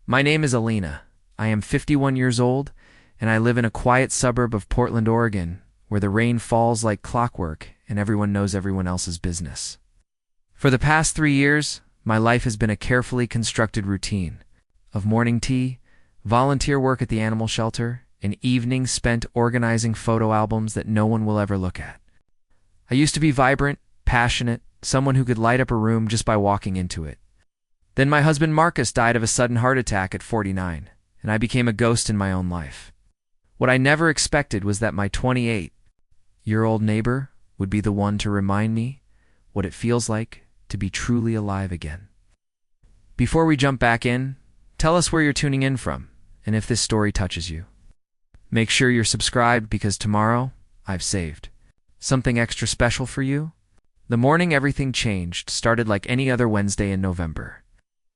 My name is Elena. I am 51 years old, and I live in a quiet suburb of Portland, Oregon, where the rain falls like clockwork and everyone knows everyone else's business. For the past 3 years, my life has been a carefully constructed routine of morning tea, volunteer work at the animal shelter, and evenings spent organizing photo albums that no one will ever look at. I used to be vibrant, passionate, someone who could light up a room just by walking into it. Then my husband Marcus died of a sudden heart attack at 49, and I became a ghost in my own life. What I never expected was that my 28-year-old neighbor would be the one to remind me what it feels like to be truly alive again. Before we jump back in, tell us where you're tuning in from, and if this story touches you. Make sure you're subscribed because tomorrow, I've saved something extra special for you. The morning everything changed started like any other Wednesday in November.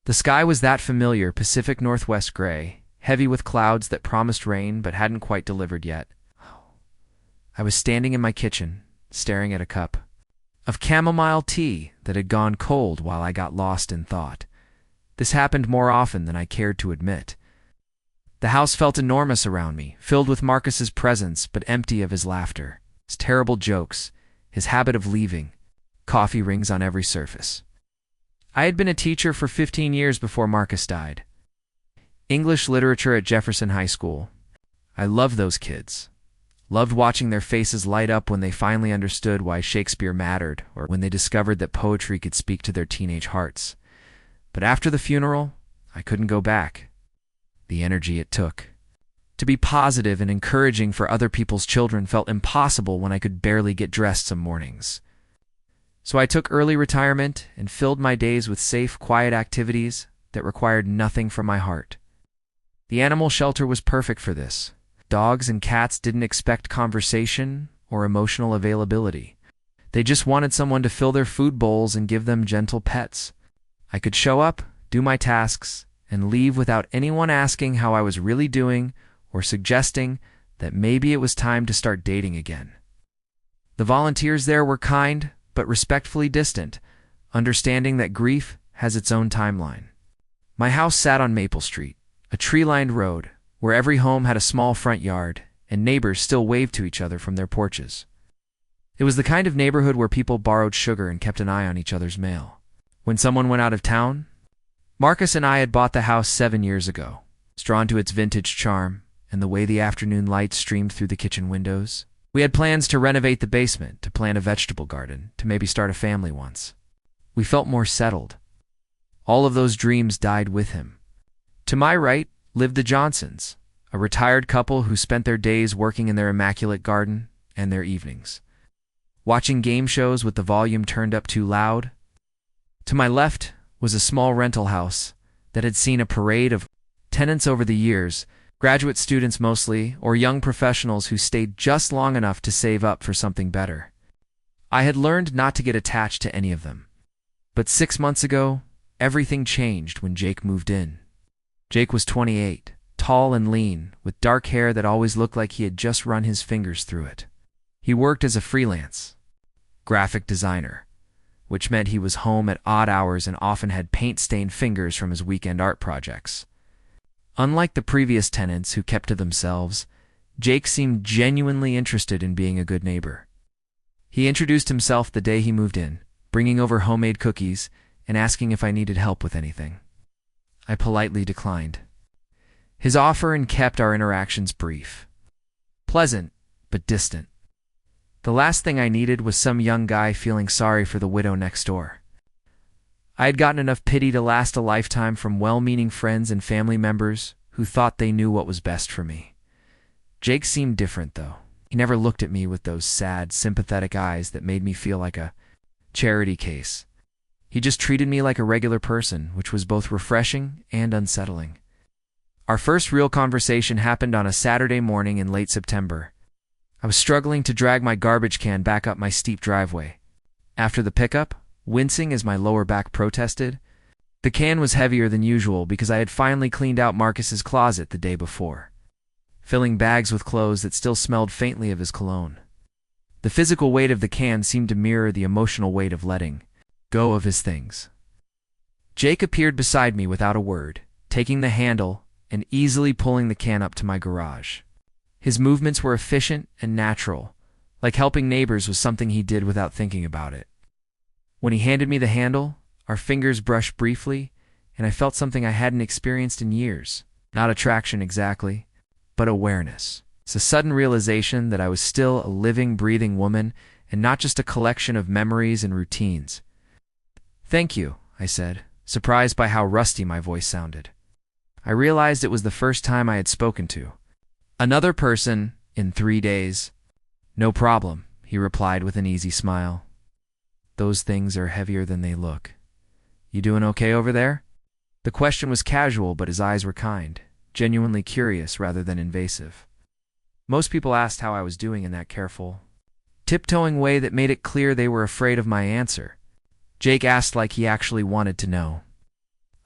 The sky was that familiar Pacific Northwest gray, heavy with clouds that promised rain but hadn't quite delivered yet. I was standing in my kitchen, staring at a cup of chamomile tea that had gone cold while I got lost in thought. This happened more often than I cared to admit. The house felt enormous around me, filled with Marcus's presence but empty of his laughter, his terrible jokes, his habit of leaving, coffee rings on every surface. I had been a teacher for 15 years before Marcus died. English literature at Jefferson High School. I loved those kids. Loved watching their faces light up when they finally understood why Shakespeare mattered or when they discovered that poetry could speak to their teenage hearts. But after the funeral, I couldn't go back. The energy it took to be positive and encouraging for other people's children felt impossible when I could barely get dressed some mornings. So I took early retirement and filled my days with safe, quiet activities that required nothing from my heart. The animal shelter was perfect for this. Dogs and cats didn't expect conversation or emotional availability. They just wanted someone to fill their food bowls and give them gentle pets. I could show up, do my tasks, and leave without anyone asking how I was really doing or suggesting that maybe it was time to start dating again. The volunteers there were kind, but respectfully distant, understanding that grief has its own timeline. My house sat on Maple Street, a tree-lined road, where every home had a small front yard, and neighbors still waved to each other from their porches. It was the kind of neighborhood where people borrowed sugar and kept an eye on each other's mail. When someone went out of town, Marcus and I had bought the house 7 years ago, drawn to its vintage charm and the way the afternoon light streamed through the kitchen windows. We had plans to renovate the basement, to plant a vegetable garden, to maybe start a family once. We felt more settled. All of those dreams died with him. To my right lived the Johnsons, a retired couple who spent their days working in their immaculate garden and their evenings watching game shows with the volume turned up too loud. To my left was a small rental house that had seen a parade of tenants over the years, graduate students mostly, or young professionals who stayed just long enough to save up for something better. I had learned not to get attached to any of them. But 6 months ago, everything changed when Jake moved in. Jake was 28, tall and lean, with dark hair that always looked like he had just run his fingers through it. He worked as a freelance graphic designer, which meant he was home at odd hours and often had paint-stained fingers from his weekend art projects. Unlike the previous tenants who kept to themselves, Jake seemed genuinely interested in being a good neighbor. He introduced himself the day he moved in, bringing over homemade cookies and asking if I needed help with anything. I politely declined. His offer kept our interactions brief. Pleasant, but distant. The last thing I needed was some young guy feeling sorry for the widow next door. I had gotten enough pity to last a lifetime from well-meaning friends and family members who thought they knew what was best for me. Jake seemed different, though. He never looked at me with those sad, sympathetic eyes that made me feel like a charity case. He just treated me like a regular person, which was both refreshing and unsettling. Our first real conversation happened on a Saturday morning in late September. I was struggling to drag my garbage can back up my steep driveway. After the pickup, wincing as my lower back protested, the can was heavier than usual because I had finally cleaned out Marcus's closet the day before, filling bags with clothes that still smelled faintly of his cologne. The physical weight of the can seemed to mirror the emotional weight of letting go of his things. Jake appeared beside me without a word, taking the handle and easily pulling the can up to my garage. His movements were efficient and natural, like helping neighbors was something he did without thinking about it. When he handed me the handle, our fingers brushed briefly, and I felt something I hadn't experienced in years. Not attraction exactly, but awareness. It's a sudden realization that I was still a living, breathing woman and not just a collection of memories and routines. "Thank you," I said, surprised by how rusty my voice sounded. I realized it was the first time I had spoken to another person in 3 days. "No problem," he replied with an easy smile. "Those things are heavier than they look. You doing okay over there?" The question was casual, but his eyes were kind, genuinely curious rather than invasive. Most people asked how I was doing in that careful, tiptoeing way that made it clear they were afraid of my answer. Jake asked like he actually wanted to know.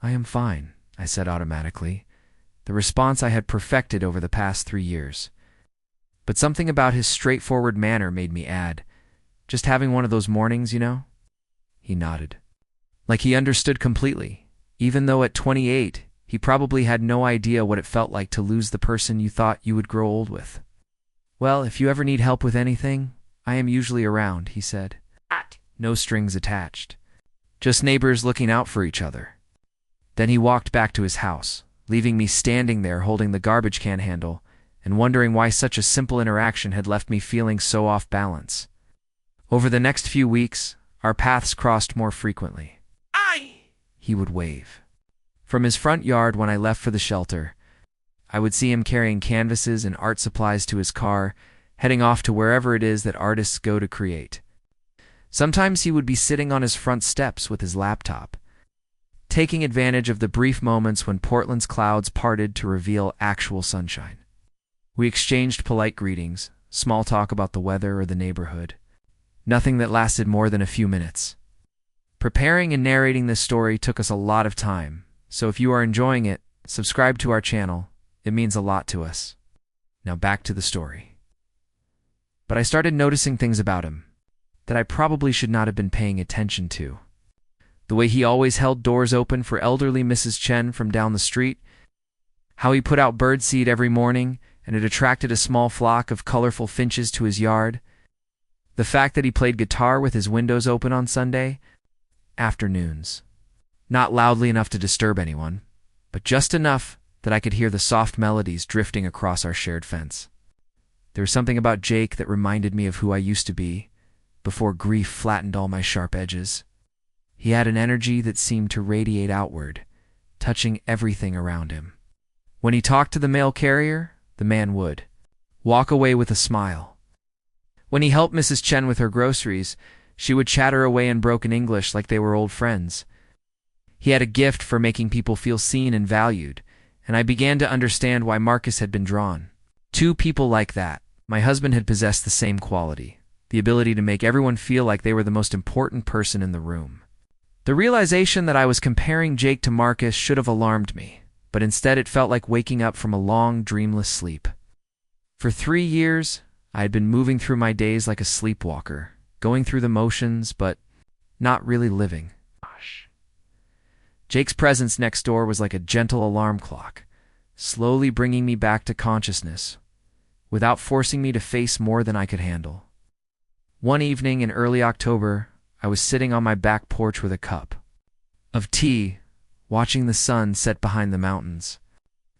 "I am fine," I said automatically, the response I had perfected over the past 3 years. But something about his straightforward manner made me add, "Just having one of those mornings, you know?" He nodded, like he understood completely, even though at 28, he probably had no idea what it felt like to lose the person you thought you would grow old with. "Well, if you ever need help with anything, I am usually around," he said. No strings attached. Just neighbors looking out for each other. Then he walked back to his house, leaving me standing there holding the garbage can handle and wondering why such a simple interaction had left me feeling so off balance. Over the next few weeks, our paths crossed more frequently. He would wave. From his front yard when I left for the shelter, I would see him carrying canvases and art supplies to his car, heading off to wherever it is that artists go to create. Sometimes he would be sitting on his front steps with his laptop, taking advantage of the brief moments when Portland's clouds parted to reveal actual sunshine. We exchanged polite greetings, small talk about the weather or the neighborhood. Nothing that lasted more than a few minutes. Preparing and narrating this story took us a lot of time, so if you are enjoying it, subscribe to our channel. It means a lot to us. Now back to the story. But I started noticing things about him that I probably should not have been paying attention to. The way he always held doors open for elderly Mrs. Chen from down the street, how he put out birdseed every morning and it attracted a small flock of colorful finches to his yard, the fact that he played guitar with his windows open on Sunday afternoons. Not loudly enough to disturb anyone, but just enough that I could hear the soft melodies drifting across our shared fence. There was something about Jake that reminded me of who I used to be, before grief flattened all my sharp edges. He had an energy that seemed to radiate outward, touching everything around him. When he talked to the mail carrier, the man would walk away with a smile. When he helped Mrs. Chen with her groceries, she would chatter away in broken English like they were old friends. He had a gift for making people feel seen and valued, and I began to understand why Marcus had been drawn. 2 people like that. My husband had possessed the same quality, the ability to make everyone feel like they were the most important person in the room. The realization that I was comparing Jake to Marcus should have alarmed me, but instead it felt like waking up from a long, dreamless sleep. For 3 years, I had been moving through my days like a sleepwalker, going through the motions, but not really living. Jake's presence next door was like a gentle alarm clock, slowly bringing me back to consciousness, without forcing me to face more than I could handle. One evening in early October, I was sitting on my back porch with a cup of tea, watching the sun set behind the mountains.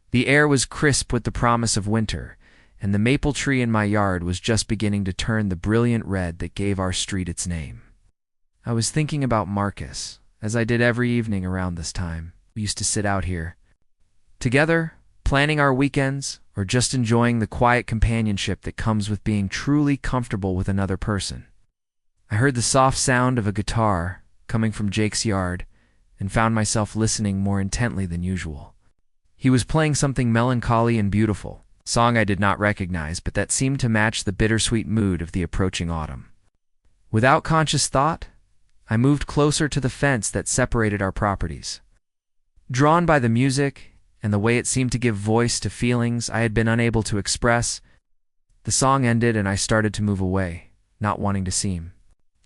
The air was crisp with the promise of winter, and the maple tree in my yard was just beginning to turn the brilliant red that gave our street its name. I was thinking about Marcus, as I did every evening around this time. We used to sit out here, together, planning our weekends, or just enjoying the quiet companionship that comes with being truly comfortable with another person. I heard the soft sound of a guitar coming from Jake's yard and found myself listening more intently than usual. He was playing something melancholy and beautiful, a song I did not recognize, but that seemed to match the bittersweet mood of the approaching autumn. Without conscious thought, I moved closer to the fence that separated our properties. Drawn by the music and the way it seemed to give voice to feelings I had been unable to express, the song ended and I started to move away, not wanting to seem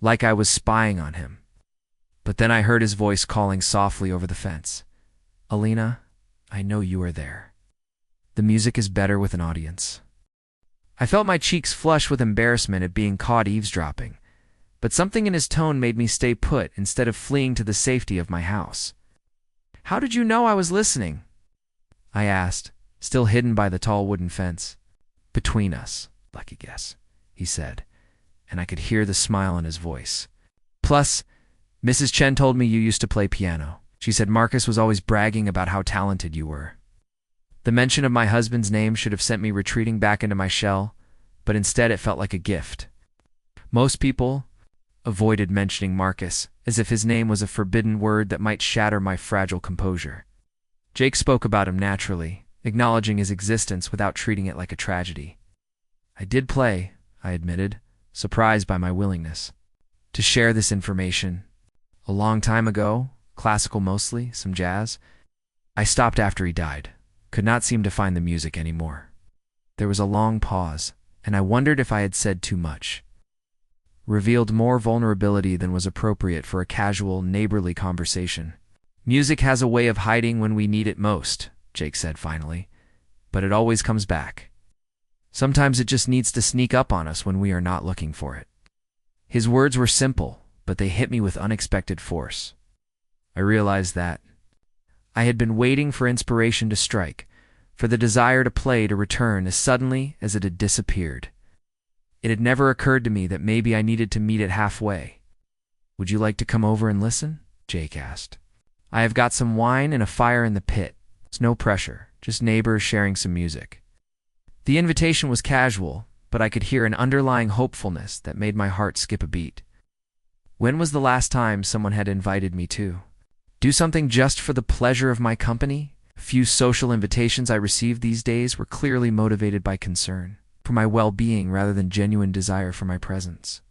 like I was spying on him. But then I heard his voice calling softly over the fence. "Elena, I know you are there. The music is better with an audience." I felt my cheeks flush with embarrassment at being caught eavesdropping, but something in his tone made me stay put instead of fleeing to the safety of my house. "How did you know I was listening?" I asked, still hidden by the tall wooden fence. "Between us, lucky guess," he said, and I could hear the smile in his voice. "Plus, Mrs. Chen told me you used to play piano. She said Marcus was always bragging about how talented you were." The mention of my husband's name should have sent me retreating back into my shell, but instead it felt like a gift. Most people avoided mentioning Marcus, as if his name was a forbidden word that might shatter my fragile composure. Jake spoke about him naturally, acknowledging his existence without treating it like a tragedy. "I did play," I admitted, surprised by my willingness to share this information. "A long time ago, classical mostly, some jazz. I stopped after he died. Could not seem to find the music anymore." There was a long pause, and I wondered if I had said too much. Revealed more vulnerability than was appropriate for a casual, neighborly conversation. "Music has a way of hiding when we need it most," Jake said finally, "but it always comes back. Sometimes it just needs to sneak up on us when we are not looking for it." His words were simple, but they hit me with unexpected force. I realized that I had been waiting for inspiration to strike, for the desire to play to return as suddenly as it had disappeared. It had never occurred to me that maybe I needed to meet it halfway. "Would you like to come over and listen?" Jake asked. "I have got some wine and a fire in the pit. It's no pressure, just neighbors sharing some music." The invitation was casual, but I could hear an underlying hopefulness that made my heart skip a beat. When was the last time someone had invited me to do something just for the pleasure of my company? A few social invitations I received these days were clearly motivated by concern for my well-being rather than genuine desire for my presence.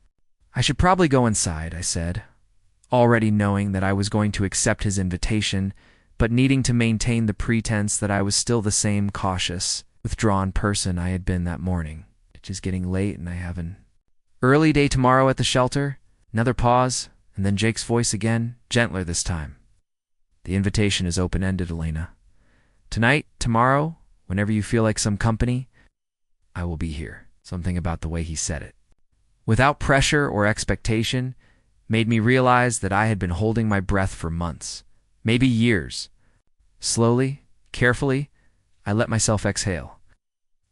"I should probably go inside," I said, already knowing that I was going to accept his invitation, but needing to maintain the pretense that I was still the same cautious, withdrawn person I had been that morning. "It is getting late and I have an early day tomorrow at the shelter." Another pause, and then Jake's voice again, gentler this time. "The invitation is open-ended, Elena. Tonight, tomorrow, whenever you feel like some company, I will be here." Something about the way he said it, without pressure or expectation, made me realize that I had been holding my breath for months, maybe years. Slowly, carefully, I let myself exhale.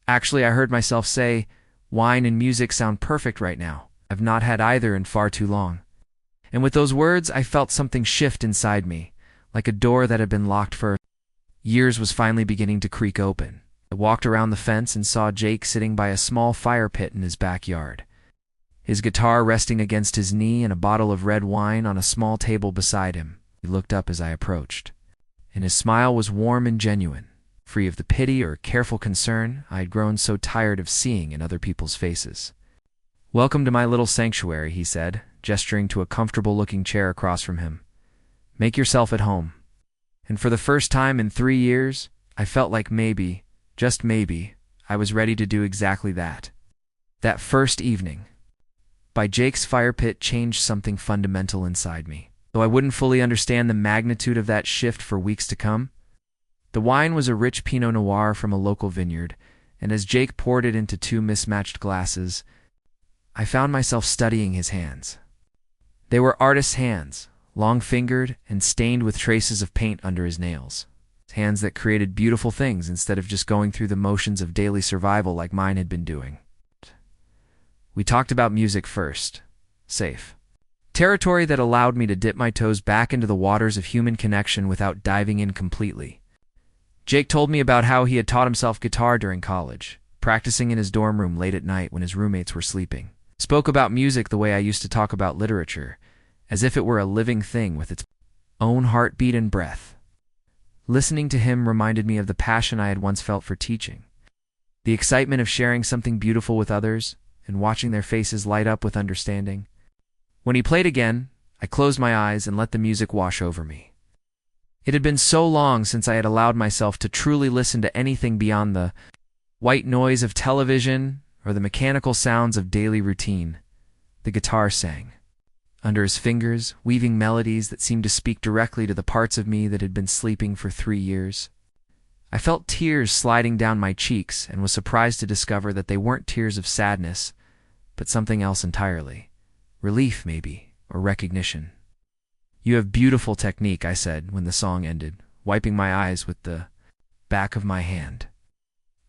Actually, I heard myself say, "Wine and music sound perfect right now. I've not had either in far too long." And with those words, I felt something shift inside me, like a door that had been locked for years was finally beginning to creak open. I walked around the fence and saw Jake sitting by a small fire pit in his backyard, his guitar resting against his knee and a bottle of red wine on a small table beside him. He looked up as I approached, and his smile was warm and genuine, free of the pity or careful concern I had grown so tired of seeing in other people's faces. "Welcome to my little sanctuary," he said, gesturing to a comfortable-looking chair across from him. "Make yourself at home." And for the first time in 3 years, I felt like maybe, just maybe, I was ready to do exactly that. That first evening, by Jake's fire pit, changed something fundamental inside me. Though I wouldn't fully understand the magnitude of that shift for weeks to come. The wine was a rich Pinot Noir from a local vineyard, and as Jake poured it into 2 mismatched glasses, I found myself studying his hands. They were artist's hands, long-fingered and stained with traces of paint under his nails. Hands that created beautiful things instead of just going through the motions of daily survival like mine had been doing. We talked about music first. Safe territory that allowed me to dip my toes back into the waters of human connection without diving in completely. Jake told me about how he had taught himself guitar during college, practicing in his dorm room late at night when his roommates were sleeping. Spoke about music the way I used to talk about literature, as if it were a living thing with its own heartbeat and breath. Listening to him reminded me of the passion I had once felt for teaching, the excitement of sharing something beautiful with others and watching their faces light up with understanding. When he played again, I closed my eyes and let the music wash over me. It had been so long since I had allowed myself to truly listen to anything beyond the white noise of television or the mechanical sounds of daily routine. The guitar sang under his fingers, weaving melodies that seemed to speak directly to the parts of me that had been sleeping for 3 years. I felt tears sliding down my cheeks and was surprised to discover that they weren't tears of sadness, but something else entirely. Relief, maybe, or recognition. "You have beautiful technique," I said when the song ended, wiping my eyes with the back of my hand.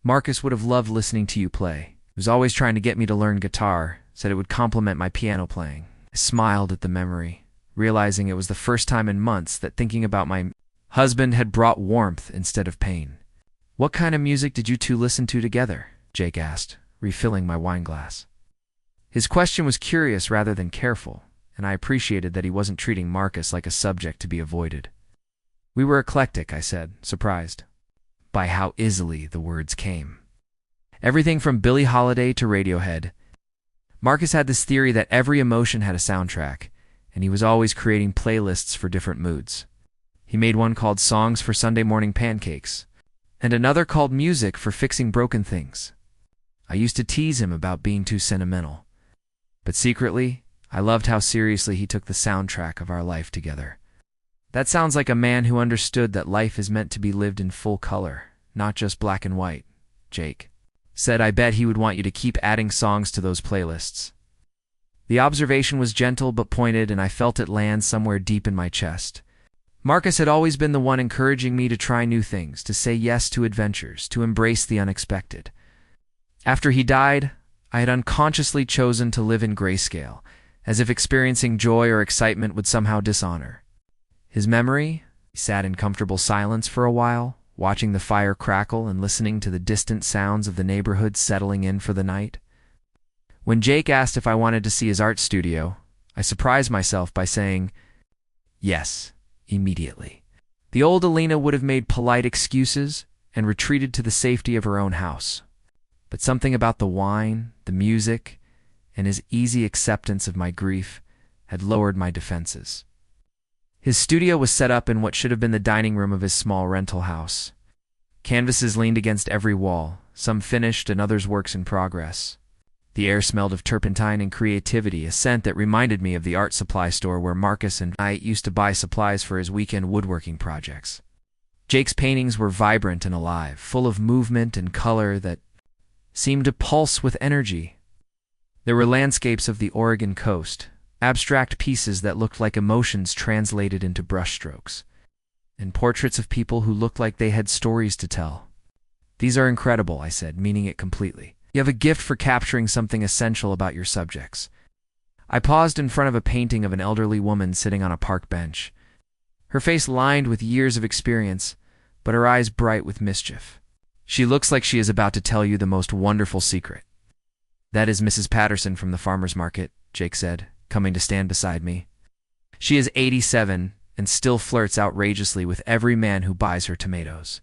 "Marcus would have loved listening to you play. He was always trying to get me to learn guitar, said it would complement my piano playing." I smiled at the memory, realizing it was the first time in months that thinking about my husband had brought warmth instead of pain. "What kind of music did you two listen to together?" Jake asked, refilling my wine glass. His question was curious rather than careful, and I appreciated that he wasn't treating Marcus like a subject to be avoided. "We were eclectic," I said, surprised by how easily the words came. "Everything from Billie Holiday to Radiohead." Marcus had this theory that every emotion had a soundtrack, and he was always creating playlists for different moods. He made one called Songs for Sunday Morning Pancakes, and another called Music for Fixing Broken Things. I used to tease him about being too sentimental, but secretly, I loved how seriously he took the soundtrack of our life together. "That sounds like a man who understood that life is meant to be lived in full color, not just black and white," Jake said. "I bet he would want you to keep adding songs to those playlists." The observation was gentle but pointed, and I felt it land somewhere deep in my chest. Marcus had always been the one encouraging me to try new things, to say yes to adventures, to embrace the unexpected. After he died, I had unconsciously chosen to live in grayscale, as if experiencing joy or excitement would somehow dishonor his memory. He sat in comfortable silence for a while, watching the fire crackle and listening to the distant sounds of the neighborhood settling in for the night. When Jake asked if I wanted to see his art studio, I surprised myself by saying yes immediately. The old Elena would have made polite excuses and retreated to the safety of her own house. But something about the wine, the music, and his easy acceptance of my grief had lowered my defenses. His studio was set up in what should have been the dining room of his small rental house. Canvases leaned against every wall, some finished and others works in progress. The air smelled of turpentine and creativity, a scent that reminded me of the art supply store where Marcus and I used to buy supplies for his weekend woodworking projects. Jake's paintings were vibrant and alive, full of movement and color that seemed to pulse with energy. There were landscapes of the Oregon coast, abstract pieces that looked like emotions translated into brushstrokes, and portraits of people who looked like they had stories to tell. "These are incredible," I said, meaning it completely. "You have a gift for capturing something essential about your subjects." I paused in front of a painting of an elderly woman sitting on a park bench, her face lined with years of experience, but her eyes bright with mischief. "She looks like she is about to tell you the most wonderful secret." "That is Mrs. Patterson from the farmer's market," Jake said, coming to stand beside me. "She is 87 and still flirts outrageously with every man who buys her tomatoes.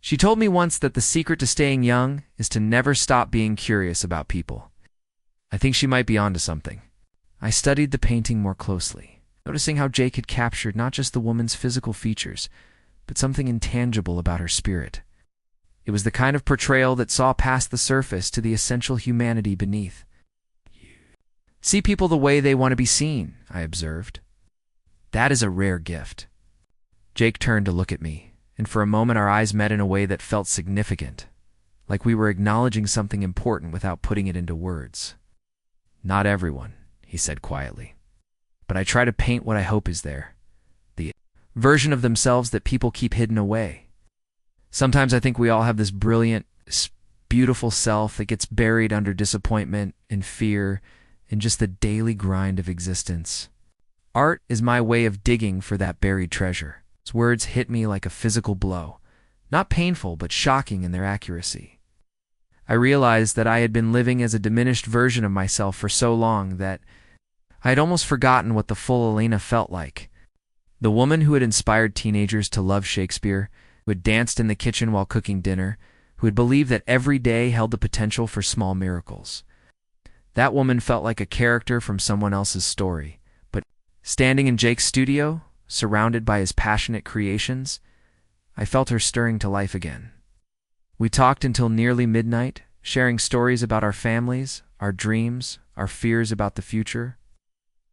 She told me once that the secret to staying young is to never stop being curious about people." I think she might be onto something. I studied the painting more closely, noticing how Jake had captured not just the woman's physical features, but something intangible about her spirit. It was the kind of portrayal that saw past the surface to the essential humanity beneath. "See people the way they want to be seen," I observed. "That is a rare gift." Jake turned to look at me, and for a moment our eyes met in a way that felt significant, like we were acknowledging something important without putting it into words. "Not everyone," he said quietly, "but I try to paint what I hope is there, the version of themselves that people keep hidden away. Sometimes I think we all have this brilliant, beautiful self that gets buried under disappointment and fear and just the daily grind of existence. Art is my way of digging for that buried treasure." His words hit me like a physical blow, not painful but shocking in their accuracy. I realized that I had been living as a diminished version of myself for so long that I had almost forgotten what the full Elena felt like. The woman who had inspired teenagers to love Shakespeare, who had danced in the kitchen while cooking dinner, who had believed that every day held the potential for small miracles. That woman felt like a character from someone else's story, but standing in Jake's studio, surrounded by his passionate creations, I felt her stirring to life again. We talked until nearly midnight, sharing stories about our families, our dreams, our fears about the future.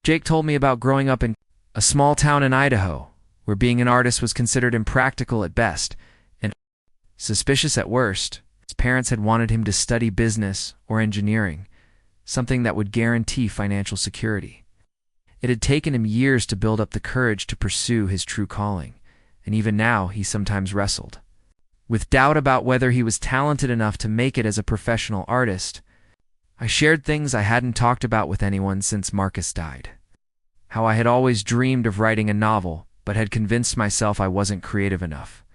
Jake told me about growing up in a small town in Idaho, where being an artist was considered impractical at best, and Suspicious at worst, his parents had wanted him to study business or engineering, something that would guarantee financial security. It had taken him years to build up the courage to pursue his true calling, and even now he sometimes wrestled with doubt about whether he was talented enough to make it as a professional artist. I shared things I hadn't talked about with anyone since Marcus died. How I had always dreamed of writing a novel, but had convinced myself I wasn't creative enough.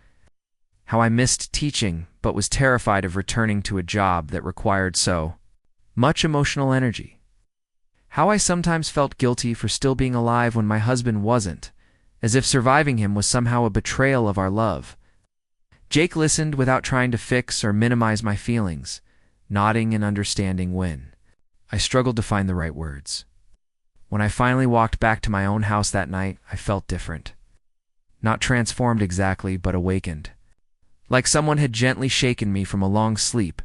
How I missed teaching, but was terrified of returning to a job that required so much emotional energy. How I sometimes felt guilty for still being alive when my husband wasn't, as if surviving him was somehow a betrayal of our love. Jake listened without trying to fix or minimize my feelings, nodding and understanding when I struggled to find the right words. When I finally walked back to my own house that night, I felt different. Not transformed exactly, but awakened. Like someone had gently shaken me from a long sleep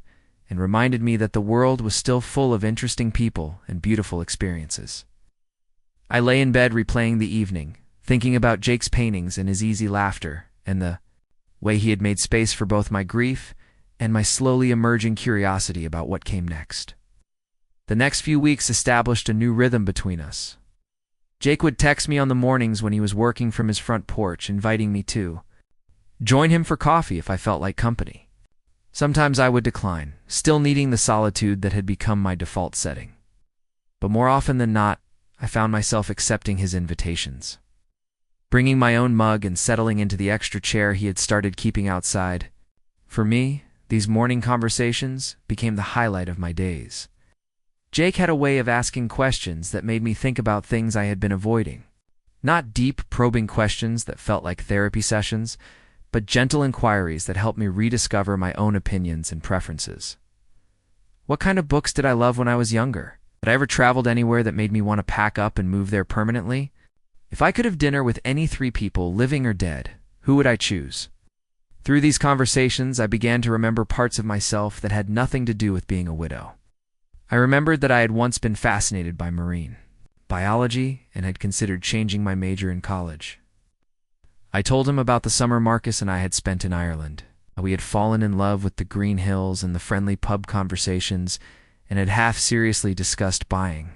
and reminded me that the world was still full of interesting people and beautiful experiences. I lay in bed replaying the evening, thinking about Jake's paintings and his easy laughter, and the way he had made space for both my grief and my slowly emerging curiosity about what came next. The next few weeks established a new rhythm between us. Jake would text me on the mornings when he was working from his front porch, inviting me to join him for coffee if I felt like company. Sometimes I would decline, still needing the solitude that had become my default setting. But more often than not, I found myself accepting his invitations. Bringing my own mug and settling into the extra chair he had started keeping outside. For me, these morning conversations became the highlight of my days. Jake had a way of asking questions that made me think about things I had been avoiding. Not deep, probing questions that felt like therapy sessions, but gentle inquiries that helped me rediscover my own opinions and preferences. What kind of books did I love when I was younger? Had I ever traveled anywhere that made me want to pack up and move there permanently? If I could have dinner with any 3 people, living or dead, who would I choose? Through these conversations, I began to remember parts of myself that had nothing to do with being a widow. I remembered that I had once been fascinated by marine biology and had considered changing my major in college. I told him about the summer Marcus and I had spent in Ireland. We had fallen in love with the green hills and the friendly pub conversations, and had half-seriously discussed buying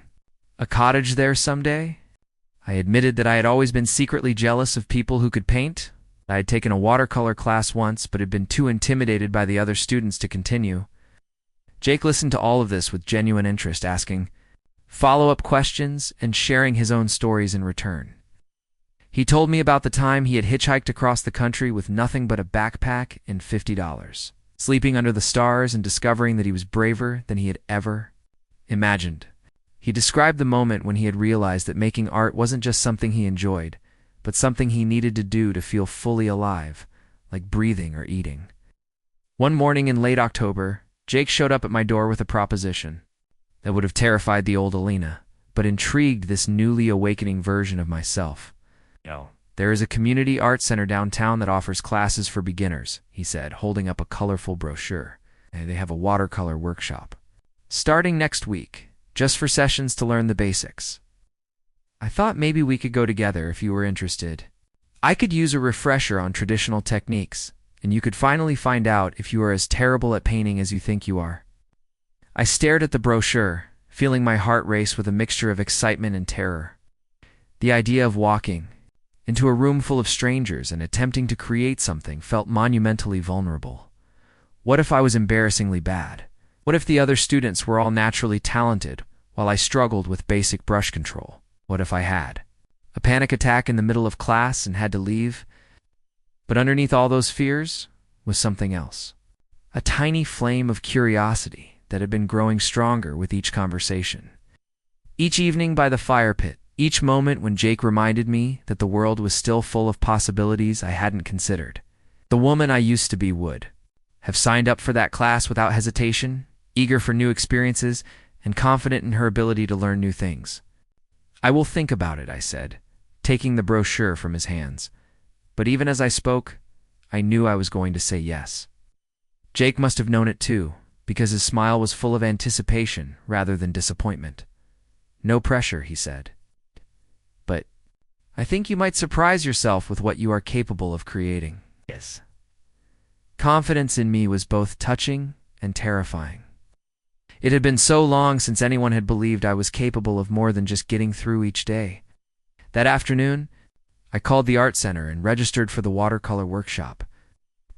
a cottage there someday. I admitted that I had always been secretly jealous of people who could paint. I had taken a watercolor class once, but had been too intimidated by the other students to continue. Jake listened to all of this with genuine interest, asking follow-up questions and sharing his own stories in return. He told me about the time he had hitchhiked across the country with nothing but a backpack and $50, sleeping under the stars and discovering that he was braver than he had ever imagined. He described the moment when he had realized that making art wasn't just something he enjoyed, but something he needed to do to feel fully alive, like breathing or eating. One morning in late October, Jake showed up at my door with a proposition that would have terrified the old Elena, but intrigued this newly awakening version of myself. There is a community art center downtown that offers classes for beginners, he said, holding up a colorful brochure. They have a watercolor workshop starting next week, just for sessions to learn the basics. I thought maybe we could go together if you were interested. I could use a refresher on traditional techniques, and you could finally find out if you are as terrible at painting as you think you are. I stared at the brochure, feeling my heart race with a mixture of excitement and terror. The idea of walking into a room full of strangers and attempting to create something felt monumentally vulnerable. What if I was embarrassingly bad? What if the other students were all naturally talented, while I struggled with basic brush control? What if I had a panic attack in the middle of class and had to leave? But underneath all those fears was something else. A tiny flame of curiosity that had been growing stronger with each conversation. Each evening by the fire pit, each moment when Jake reminded me that the world was still full of possibilities I hadn't considered. The woman I used to be would have signed up for that class without hesitation, eager for new experiences, and confident in her ability to learn new things. I will think about it, I said, taking the brochure from his hands. But even as I spoke, I knew I was going to say yes. Jake must have known it too, because his smile was full of anticipation rather than disappointment. No pressure, he said. But I think you might surprise yourself with what you are capable of creating. Yes. Confidence in me was both touching and terrifying. It had been so long since anyone had believed I was capable of more than just getting through each day. That afternoon, I called the art center and registered for the watercolor workshop,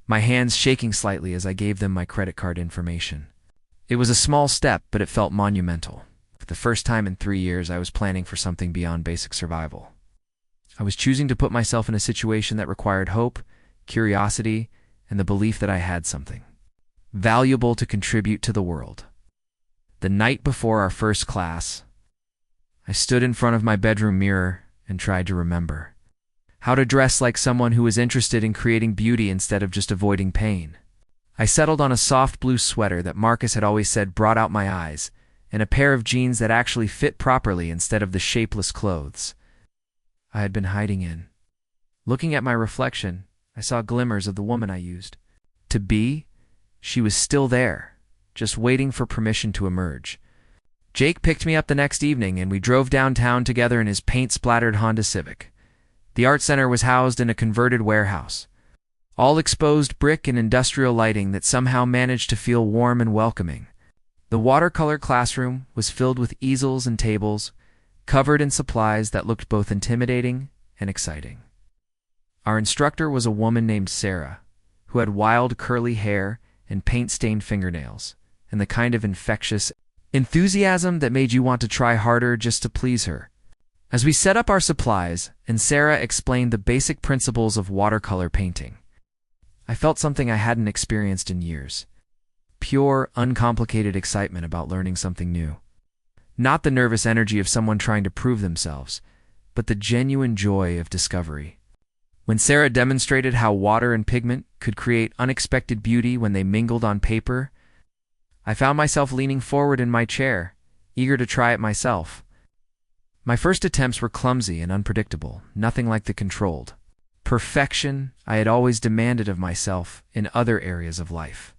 my hands shaking slightly as I gave them my credit card information. It was a small step, but it felt monumental. For the first time in 3 years, I was planning for something beyond basic survival. I was choosing to put myself in a situation that required hope, curiosity, and the belief that I had something valuable to contribute to the world. The night before our first class, I stood in front of my bedroom mirror and tried to remember how to dress like someone who was interested in creating beauty instead of just avoiding pain. I settled on a soft blue sweater that Marcus had always said brought out my eyes, and a pair of jeans that actually fit properly instead of the shapeless clothes I had been hiding in. Looking at my reflection, I saw glimmers of the woman I used to be. She was still there, just waiting for permission to emerge. Jake picked me up the next evening, and we drove downtown together in his paint-splattered Honda Civic. The art center was housed in a converted warehouse, all exposed brick and industrial lighting that somehow managed to feel warm and welcoming. The watercolor classroom was filled with easels and tables, covered in supplies that looked both intimidating and exciting. Our instructor was a woman named Sarah, who had wild curly hair and paint-stained fingernails, and the kind of infectious enthusiasm that made you want to try harder just to please her. As we set up our supplies, and Sarah explained the basic principles of watercolor painting, I felt something I hadn't experienced in years. Pure, uncomplicated excitement about learning something new. Not the nervous energy of someone trying to prove themselves, but the genuine joy of discovery. When Sarah demonstrated how water and pigment could create unexpected beauty when they mingled on paper, I found myself leaning forward in my chair, eager to try it myself. My first attempts were clumsy and unpredictable, nothing like the controlled perfection I had always demanded of myself in other areas of life.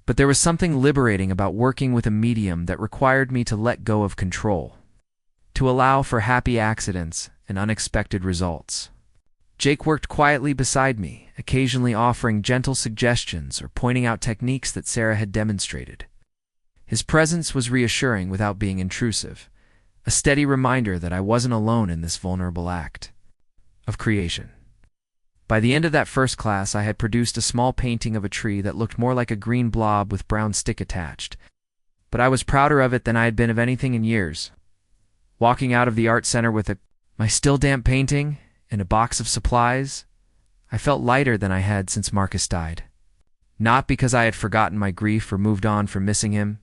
But there was something liberating about working with a medium that required me to let go of control, to allow for happy accidents and unexpected results. Jake worked quietly beside me, occasionally offering gentle suggestions or pointing out techniques that Sarah had demonstrated. His presence was reassuring without being intrusive, a steady reminder that I wasn't alone in this vulnerable act of creation. By the end of that first class, I had produced a small painting of a tree that looked more like a green blob with brown stick attached, but I was prouder of it than I had been of anything in years. Walking out of the art center with my still damp painting and a box of supplies, I felt lighter than I had since Marcus died. Not because I had forgotten my grief or moved on from missing him,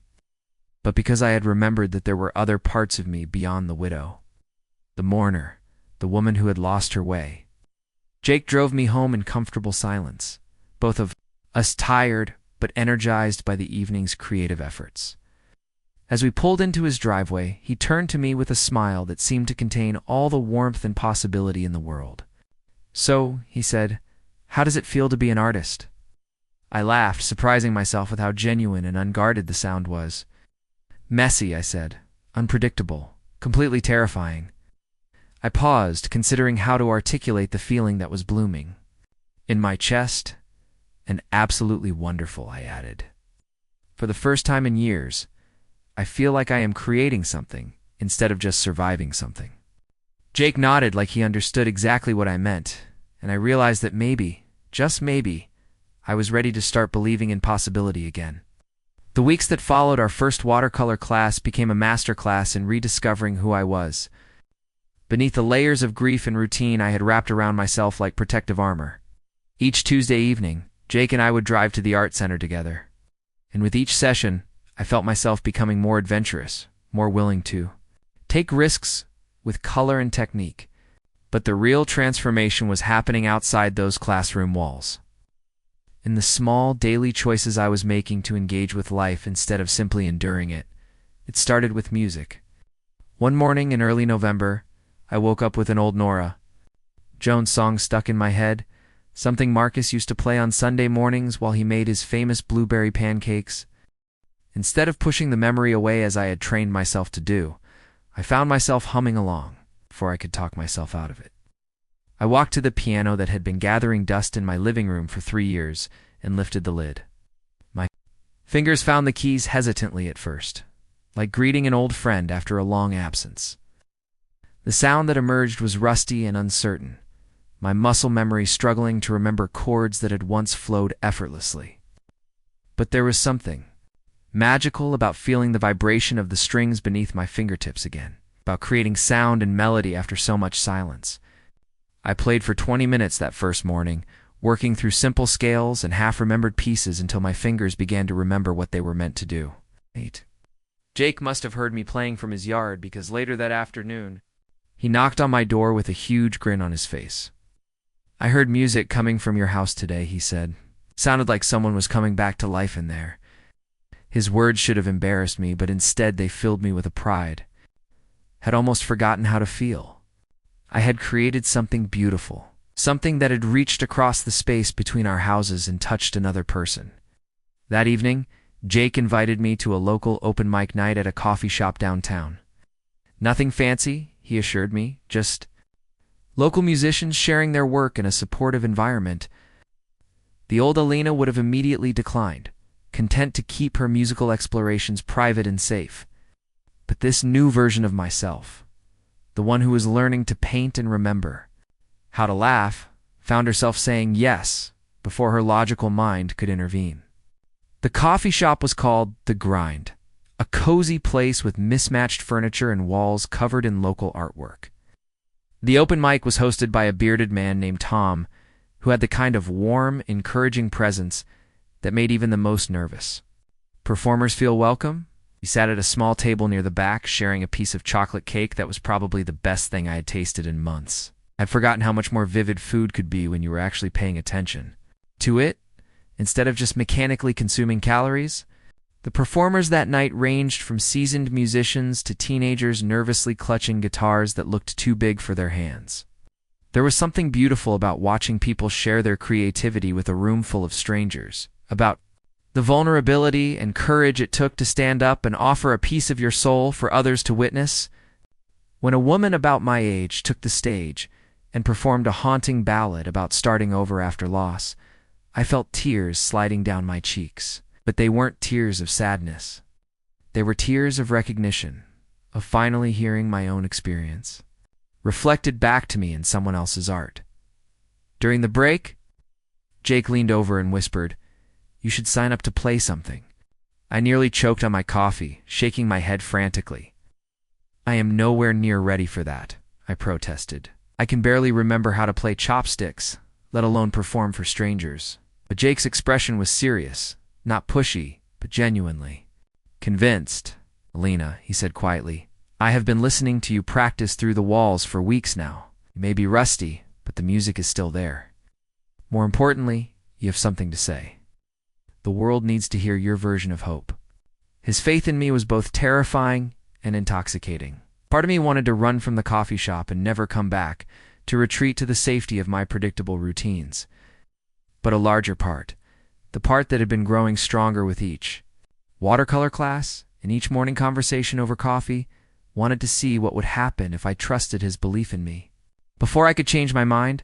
but because I had remembered that there were other parts of me beyond the widow, the mourner, the woman who had lost her way. Jake drove me home in comfortable silence, both of us tired but energized by the evening's creative efforts. As we pulled into his driveway, he turned to me with a smile that seemed to contain all the warmth and possibility in the world. "So," he said, "how does it feel to be an artist?" I laughed, surprising myself with how genuine and unguarded the sound was. "Messy," I said. "Unpredictable. Completely terrifying." I paused, considering how to articulate the feeling that was blooming in my chest, and absolutely wonderful, I added. For the first time in years, I feel like I am creating something instead of just surviving something. Jake nodded like he understood exactly what I meant, and I realized that maybe, just maybe, I was ready to start believing in possibility again. The weeks that followed our first watercolor class became a master class in rediscovering who I was. Beneath the layers of grief and routine I had wrapped around myself like protective armor. Each Tuesday evening, Jake and I would drive to the art center together. And with each session, I felt myself becoming more adventurous, more willing to take risks with color and technique. But the real transformation was happening outside those classroom walls. In the small, daily choices I was making to engage with life instead of simply enduring it. It started with music. One morning in early November, I woke up with an old Nora Jones song stuck in my head, something Marcus used to play on Sunday mornings while he made his famous blueberry pancakes. Instead of pushing the memory away as I had trained myself to do, I found myself humming along before I could talk myself out of it. I walked to the piano that had been gathering dust in my living room for 3 years and lifted the lid. My fingers found the keys hesitantly at first, like greeting an old friend after a long absence. The sound that emerged was rusty and uncertain, my muscle memory struggling to remember chords that had once flowed effortlessly. But there was something magical about feeling the vibration of the strings beneath my fingertips again, about creating sound and melody after so much silence. I played for 20 minutes that first morning, working through simple scales and half-remembered pieces until my fingers began to remember what they were meant to do. 8. Jake must have heard me playing from his yard because later that afternoon, he knocked on my door with a huge grin on his face. "I heard music coming from your house today," he said. "Sounded like someone was coming back to life in there." His words should have embarrassed me, but instead they filled me with a pride. Had almost forgotten how to feel. I had created something beautiful, something that had reached across the space between our houses and touched another person. That evening, Jake invited me to a local open mic night at a coffee shop downtown. Nothing fancy, he assured me, just local musicians sharing their work in a supportive environment. The old Elena would have immediately declined, content to keep her musical explorations private and safe. But this new version of myself, the one who was learning to paint and remember how to laugh, found herself saying yes before her logical mind could intervene. The coffee shop was called The Grind, a cozy place with mismatched furniture and walls covered in local artwork. The open mic was hosted by a bearded man named Tom, who had the kind of warm, encouraging presence that made even the most nervous. Performers feel welcome? We sat at a small table near the back, sharing a piece of chocolate cake that was probably the best thing I had tasted in months. I'd forgotten how much more vivid food could be when you were actually paying attention to it, instead of just mechanically consuming calories. The performers that night ranged from seasoned musicians to teenagers nervously clutching guitars that looked too big for their hands. There was something beautiful about watching people share their creativity with a room full of strangers, about the vulnerability and courage it took to stand up and offer a piece of your soul for others to witness. When a woman about my age took the stage and performed a haunting ballad about starting over after loss, I felt tears sliding down my cheeks. But they weren't tears of sadness. They were tears of recognition, of finally hearing my own experience, reflected back to me in someone else's art. During the break, Jake leaned over and whispered, "You should sign up to play something." I nearly choked on my coffee, shaking my head frantically. "I am nowhere near ready for that," I protested. "I can barely remember how to play chopsticks, let alone perform for strangers." But Jake's expression was serious, not pushy, but genuinely convinced. "Elena," he said quietly, "I have been listening to you practice through the walls for weeks now. You may be rusty, but the music is still there. More importantly, you have something to say. The world needs to hear your version of hope." His faith in me was both terrifying and intoxicating. Part of me wanted to run from the coffee shop and never come back, to retreat to the safety of my predictable routines. But a larger part, the part that had been growing stronger with each watercolor class and each morning conversation over coffee, wanted to see what would happen if I trusted his belief in me. Before I could change my mind,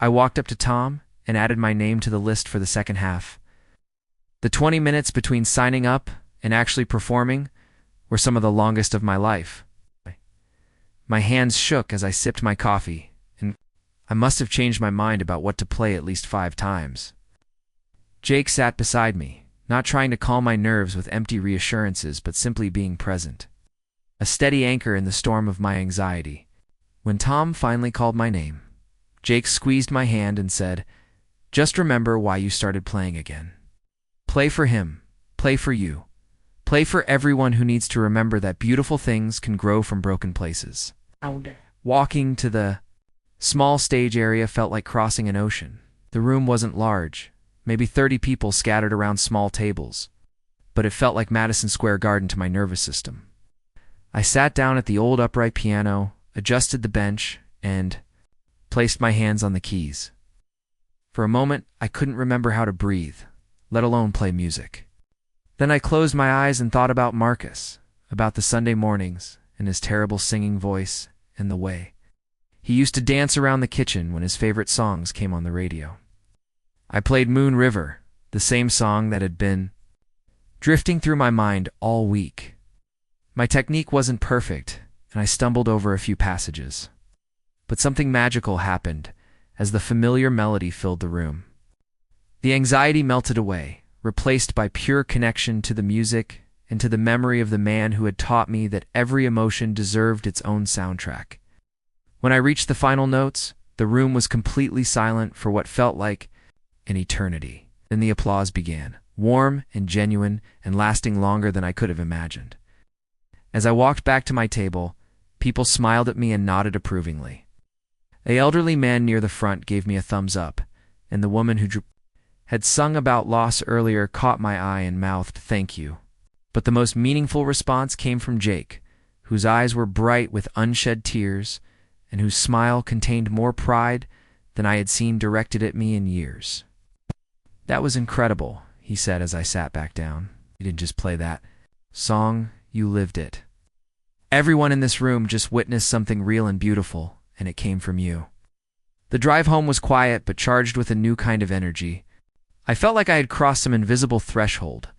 I walked up to Tom and added my name to the list for the second half. The 20 minutes between signing up and actually performing were some of the longest of my life. My hands shook as I sipped my coffee, and I must have changed my mind about what to play at least 5 times. Jake sat beside me, not trying to calm my nerves with empty reassurances, but simply being present, a steady anchor in the storm of my anxiety. When Tom finally called my name, Jake squeezed my hand and said, "Just remember why you started playing again. Play for him, play for you, play for everyone who needs to remember that beautiful things can grow from broken places." Walking to the small stage area felt like crossing an ocean. The room wasn't large, maybe 30 people scattered around small tables, but it felt like Madison Square Garden to my nervous system. I sat down at the old upright piano, adjusted the bench, and placed my hands on the keys. For a moment, I couldn't remember how to breathe, let alone play music. Then I closed my eyes and thought about Marcus, about the Sunday mornings and his terrible singing voice and the way he used to dance around the kitchen when his favorite songs came on the radio. I played Moon River, the same song that had been drifting through my mind all week. My technique wasn't perfect, and I stumbled over a few passages. But something magical happened as the familiar melody filled the room. The anxiety melted away, replaced by pure connection to the music and to the memory of the man who had taught me that every emotion deserved its own soundtrack. When I reached the final notes, the room was completely silent for what felt like an eternity. Then the applause began, warm and genuine and lasting longer than I could have imagined. As I walked back to my table, people smiled at me and nodded approvingly. An elderly man near the front gave me a thumbs up, and the woman who had sung about loss earlier caught my eye and mouthed thank you. But the most meaningful response came from Jake, whose eyes were bright with unshed tears and whose smile contained more pride than I had seen directed at me in years. "That was incredible," he said as I sat back down. "You didn't just play that song, you lived it. Everyone in this room just witnessed something real and beautiful, and it came from you." The drive home was quiet but charged with a new kind of energy. I felt like I had crossed some invisible threshold,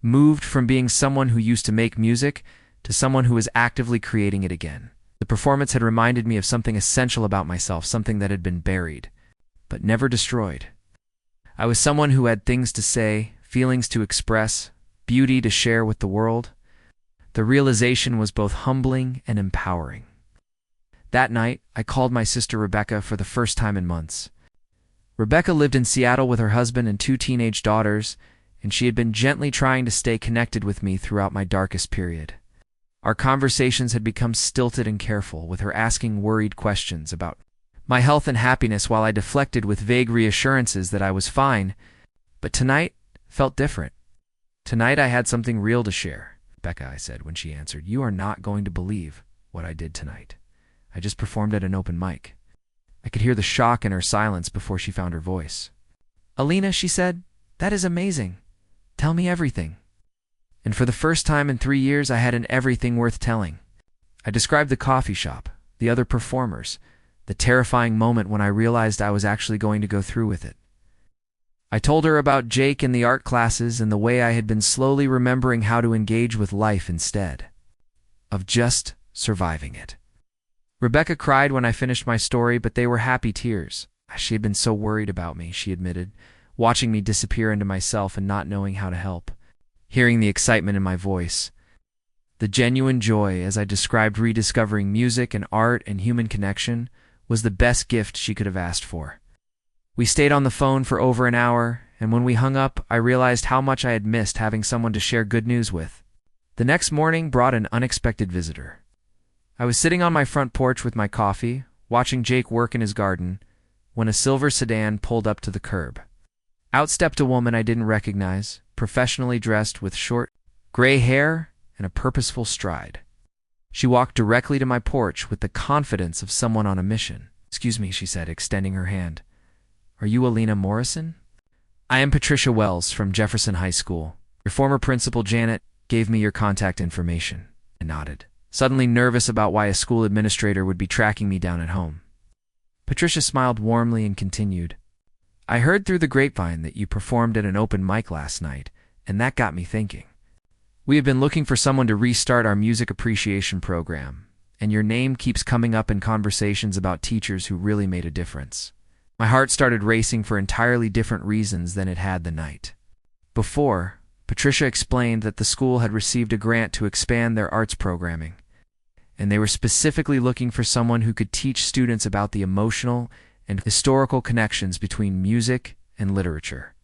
moved from being someone who used to make music to someone who was actively creating it again. The performance had reminded me of something essential about myself, something that had been buried, but never destroyed. I was someone who had things to say, feelings to express, beauty to share with the world. The realization was both humbling and empowering. That night, I called my sister Rebecca for the first time in months. Rebecca lived in Seattle with her husband and 2 teenage daughters, and she had been gently trying to stay connected with me throughout my darkest period. Our conversations had become stilted and careful, with her asking worried questions about my health and happiness while I deflected with vague reassurances that I was fine. But tonight felt different. Tonight I had something real to share. "Becca," I said when she answered, "you are not going to believe what I did tonight. I just performed at an open mic." I could hear the shock in her silence before she found her voice. "Elena," she said, "that is amazing. Tell me everything." And for the first time in 3 years, I had an everything worth telling. I described the coffee shop, the other performers, the terrifying moment when I realized I was actually going to go through with it. I told her about Jake and the art classes and the way I had been slowly remembering how to engage with life instead of just surviving it. Rebecca cried when I finished my story, but they were happy tears. She had been so worried about me, she admitted, watching me disappear into myself and not knowing how to help. Hearing the excitement in my voice, the genuine joy as I described rediscovering music and art and human connection, was the best gift she could have asked for. We stayed on the phone for over an hour, and when we hung up, I realized how much I had missed having someone to share good news with. The next morning brought an unexpected visitor. I was sitting on my front porch with my coffee, watching Jake work in his garden, when a silver sedan pulled up to the curb. Out stepped a woman I didn't recognize, professionally dressed with short, gray hair and a purposeful stride. She walked directly to my porch with the confidence of someone on a mission. "Excuse me," she said, extending her hand. "Are you Elena Morrison?" "I am Patricia Wells from Jefferson High School. Your former principal, Janet, gave me your contact information." I nodded, suddenly nervous about why a school administrator would be tracking me down at home. Patricia smiled warmly and continued, "I heard through the grapevine that you performed at an open mic last night, and that got me thinking. We have been looking for someone to restart our music appreciation program, and your name keeps coming up in conversations about teachers who really made a difference." My heart started racing for entirely different reasons than it had the night before. Patricia explained that the school had received a grant to expand their arts programming, and they were specifically looking for someone who could teach students about the emotional and historical connections between music and literature.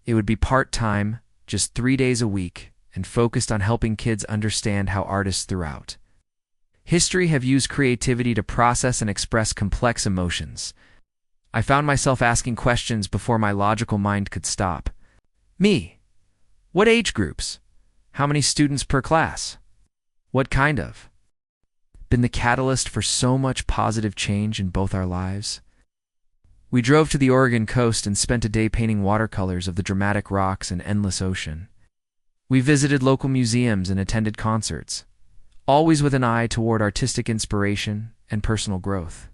It would be part-time, just 3 days a week, and focused on helping kids understand how artists throughout history have used creativity to process and express complex emotions. I found myself asking questions before my logical mind could stop. Me? What age groups? How many students per class? What kind of? Been the catalyst for so much positive change in both our lives? We drove to the Oregon coast and spent a day painting watercolors of the dramatic rocks and endless ocean. We visited local museums and attended concerts, always with an eye toward artistic inspiration and personal growth.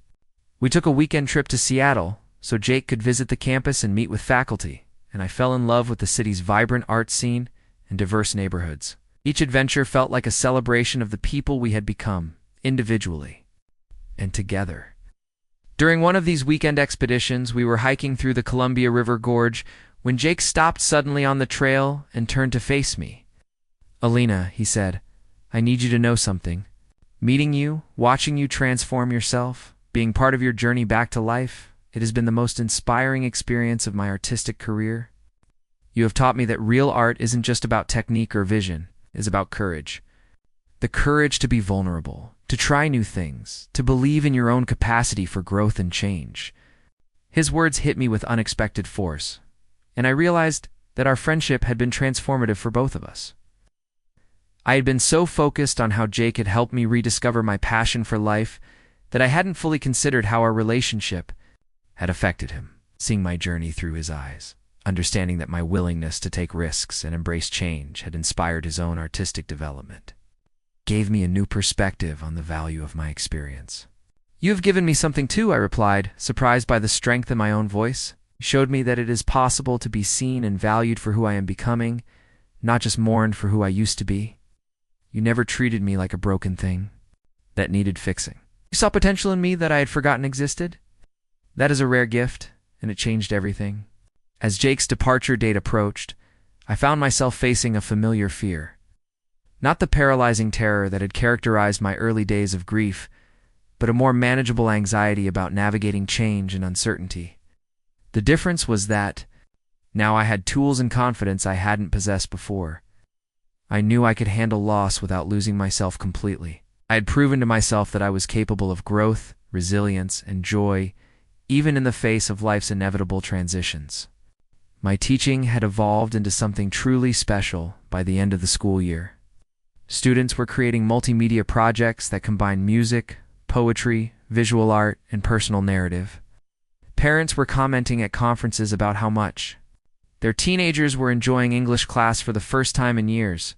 We took a weekend trip to Seattle so Jake could visit the campus and meet with faculty, and I fell in love with the city's vibrant art scene and diverse neighborhoods. Each adventure felt like a celebration of the people we had become, individually and together. During one of these weekend expeditions, we were hiking through the Columbia River Gorge when Jake stopped suddenly on the trail and turned to face me. "Elena," he said, "I need you to know something. Meeting you, watching you transform yourself, being part of your journey back to life, it has been the most inspiring experience of my artistic career. You have taught me that real art isn't just about technique or vision, it's about courage. The courage to be vulnerable, to try new things, to believe in your own capacity for growth and change." His words hit me with unexpected force, and I realized that our friendship had been transformative for both of us. I had been so focused on how Jake had helped me rediscover my passion for life that I hadn't fully considered how our relationship had affected him. Seeing my journey through his eyes, understanding that my willingness to take risks and embrace change had inspired his own artistic development, gave me a new perspective on the value of my experience. "You have given me something too," I replied, surprised by the strength in my own voice. "You showed me that it is possible to be seen and valued for who I am becoming, not just mourned for who I used to be. You never treated me like a broken thing that needed fixing. You saw potential in me that I had forgotten existed. That is a rare gift, and it changed everything." As Jake's departure date approached, I found myself facing a familiar fear. Not the paralyzing terror that had characterized my early days of grief, but a more manageable anxiety about navigating change and uncertainty. The difference was that now I had tools and confidence I hadn't possessed before. I knew I could handle loss without losing myself completely. I had proven to myself that I was capable of growth, resilience, and joy, even in the face of life's inevitable transitions. My teaching had evolved into something truly special by the end of the school year. Students were creating multimedia projects that combined music, poetry, visual art, and personal narrative. Parents were commenting at conferences about how much their teenagers were enjoying English class for the first time in years.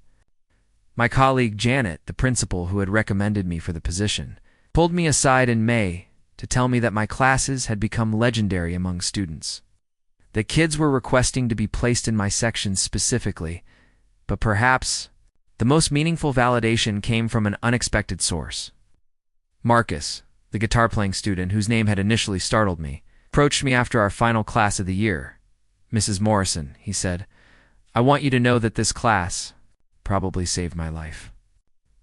My colleague Janet, the principal who had recommended me for the position, pulled me aside in May to tell me that my classes had become legendary among students. The kids were requesting to be placed in my section specifically, but perhaps the most meaningful validation came from an unexpected source. Marcus, the guitar-playing student whose name had initially startled me, approached me after our final class of the year. "Mrs. Morrison," he said, "I want you to know that this class probably saved my life.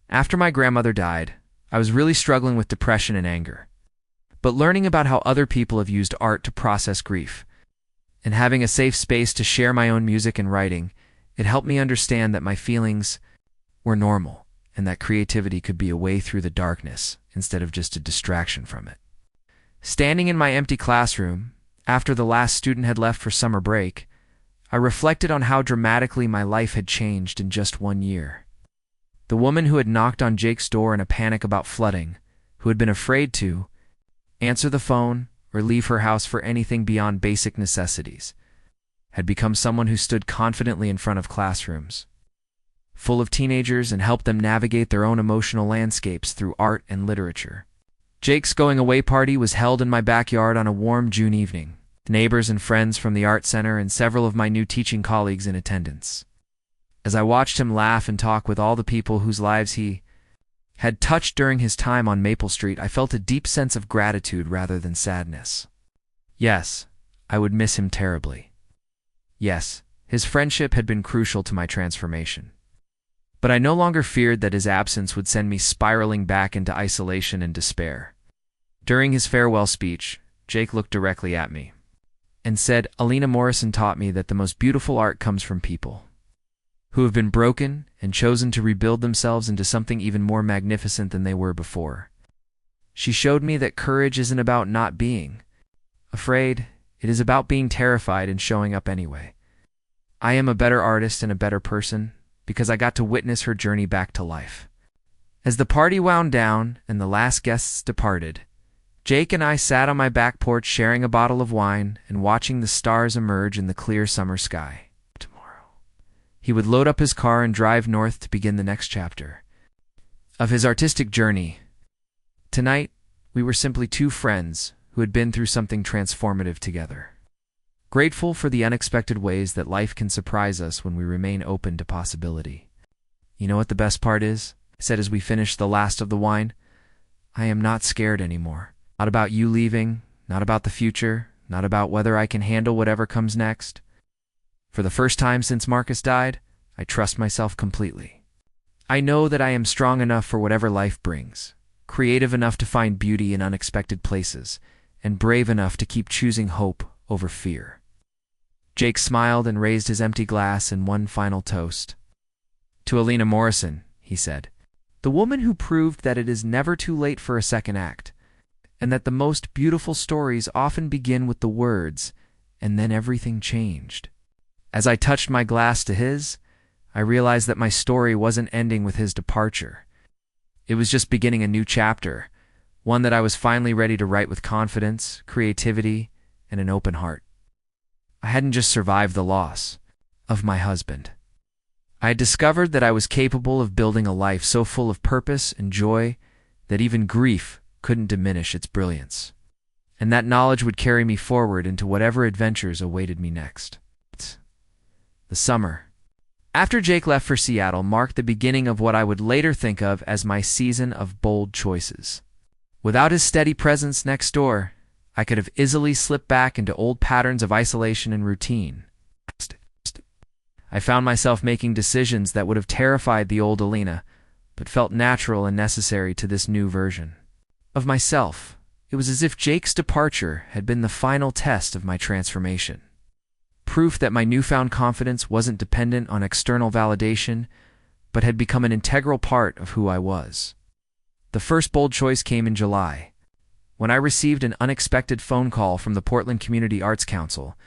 After my grandmother died, I was really struggling with depression and anger. But learning about how other people have used art to process grief, and having a safe space to share my own music and writing, it helped me understand that my feelings were normal and that creativity could be a way through the darkness instead of just a distraction from it." Standing in my empty classroom, after the last student had left for summer break, I reflected on how dramatically my life had changed in just 1 year. The woman who had knocked on Jake's door in a panic about flooding, who had been afraid to answer the phone or leave her house for anything beyond basic necessities, had become someone who stood confidently in front of classrooms full of teenagers and helped them navigate their own emotional landscapes through art and literature. Jake's going-away party was held in my backyard on a warm June evening. Neighbors and friends from the art center and several of my new teaching colleagues in attendance. As I watched him laugh and talk with all the people whose lives he had touched during his time on Maple Street, I felt a deep sense of gratitude rather than sadness. Yes, I would miss him terribly. Yes, his friendship had been crucial to my transformation. But I no longer feared that his absence would send me spiraling back into isolation and despair. During his farewell speech, Jake looked directly at me and said, "Elena Morrison taught me that the most beautiful art comes from people who have been broken and chosen to rebuild themselves into something even more magnificent than they were before. She showed me that courage isn't about not being afraid, it is about being terrified and showing up anyway. I am a better artist and a better person because I got to witness her journey back to life." As the party wound down and the last guests departed, Jake and I sat on my back porch sharing a bottle of wine and watching the stars emerge in the clear summer sky. Tomorrow, he would load up his car and drive north to begin the next chapter of his artistic journey. Tonight, we were simply two friends who had been through something transformative together. grateful for the unexpected ways that life can surprise us when we remain open to possibility. "You know what the best part is?" I said as we finished the last of the wine. "I am not scared anymore. Not about you leaving, not about the future, not about whether I can handle whatever comes next. For the first time since Marcus died, I trust myself completely. I know that I am strong enough for whatever life brings, creative enough to find beauty in unexpected places, and brave enough to keep choosing hope over fear." Jake smiled and raised his empty glass in one final toast. "To Elena Morrison," he said, "the woman who proved that it is never too late for a second act, and that the most beautiful stories often begin with the words, 'and then everything changed.'" As I touched my glass to his, I realized that my story wasn't ending with his departure. It was just beginning a new chapter, one that I was finally ready to write with confidence, creativity, and an open heart. I hadn't just survived the loss of my husband. I had discovered that I was capable of building a life so full of purpose and joy that even grief couldn't diminish its brilliance. And that knowledge would carry me forward into whatever adventures awaited me next. The summer after Jake left for Seattle marked the beginning of what I would later think of as my season of bold choices. Without his steady presence next door, I could have easily slipped back into old patterns of isolation and routine. I found myself making decisions that would have terrified the old Elena, but felt natural and necessary to this new version of myself. It was as if Jake's departure had been the final test of my transformation. Proof that my newfound confidence wasn't dependent on external validation, but had become an integral part of who I was. The first bold choice came in July, when I received an unexpected phone call from the Portland Community Arts Council.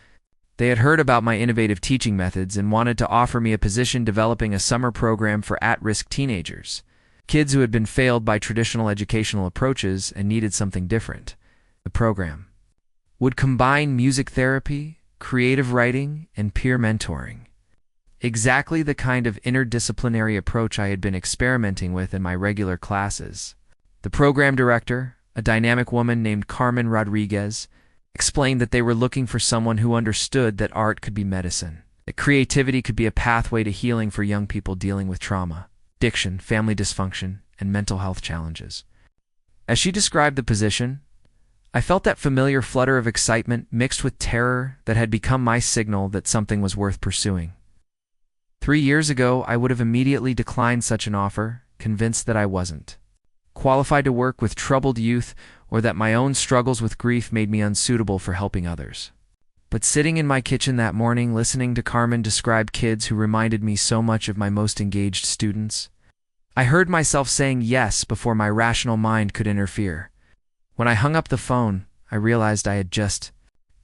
They had heard about my innovative teaching methods and wanted to offer me a position developing a summer program for at-risk teenagers, kids who had been failed by traditional educational approaches and needed something different. The program would combine music therapy, creative writing, and peer mentoring. Exactly the kind of interdisciplinary approach I had been experimenting with in my regular classes. The program director, a dynamic woman named Carmen Rodriguez, explained that they were looking for someone who understood that art could be medicine, that creativity could be a pathway to healing for young people dealing with trauma, addiction, family dysfunction, and mental health challenges. As she described the position, I felt that familiar flutter of excitement mixed with terror that had become my signal that something was worth pursuing. 3 years ago, I would have immediately declined such an offer, convinced that I wasn't qualified to work with troubled youth, or that my own struggles with grief made me unsuitable for helping others. But sitting in my kitchen that morning, listening to Carmen describe kids who reminded me so much of my most engaged students, I heard myself saying yes before my rational mind could interfere. When I hung up the phone, I realized I had just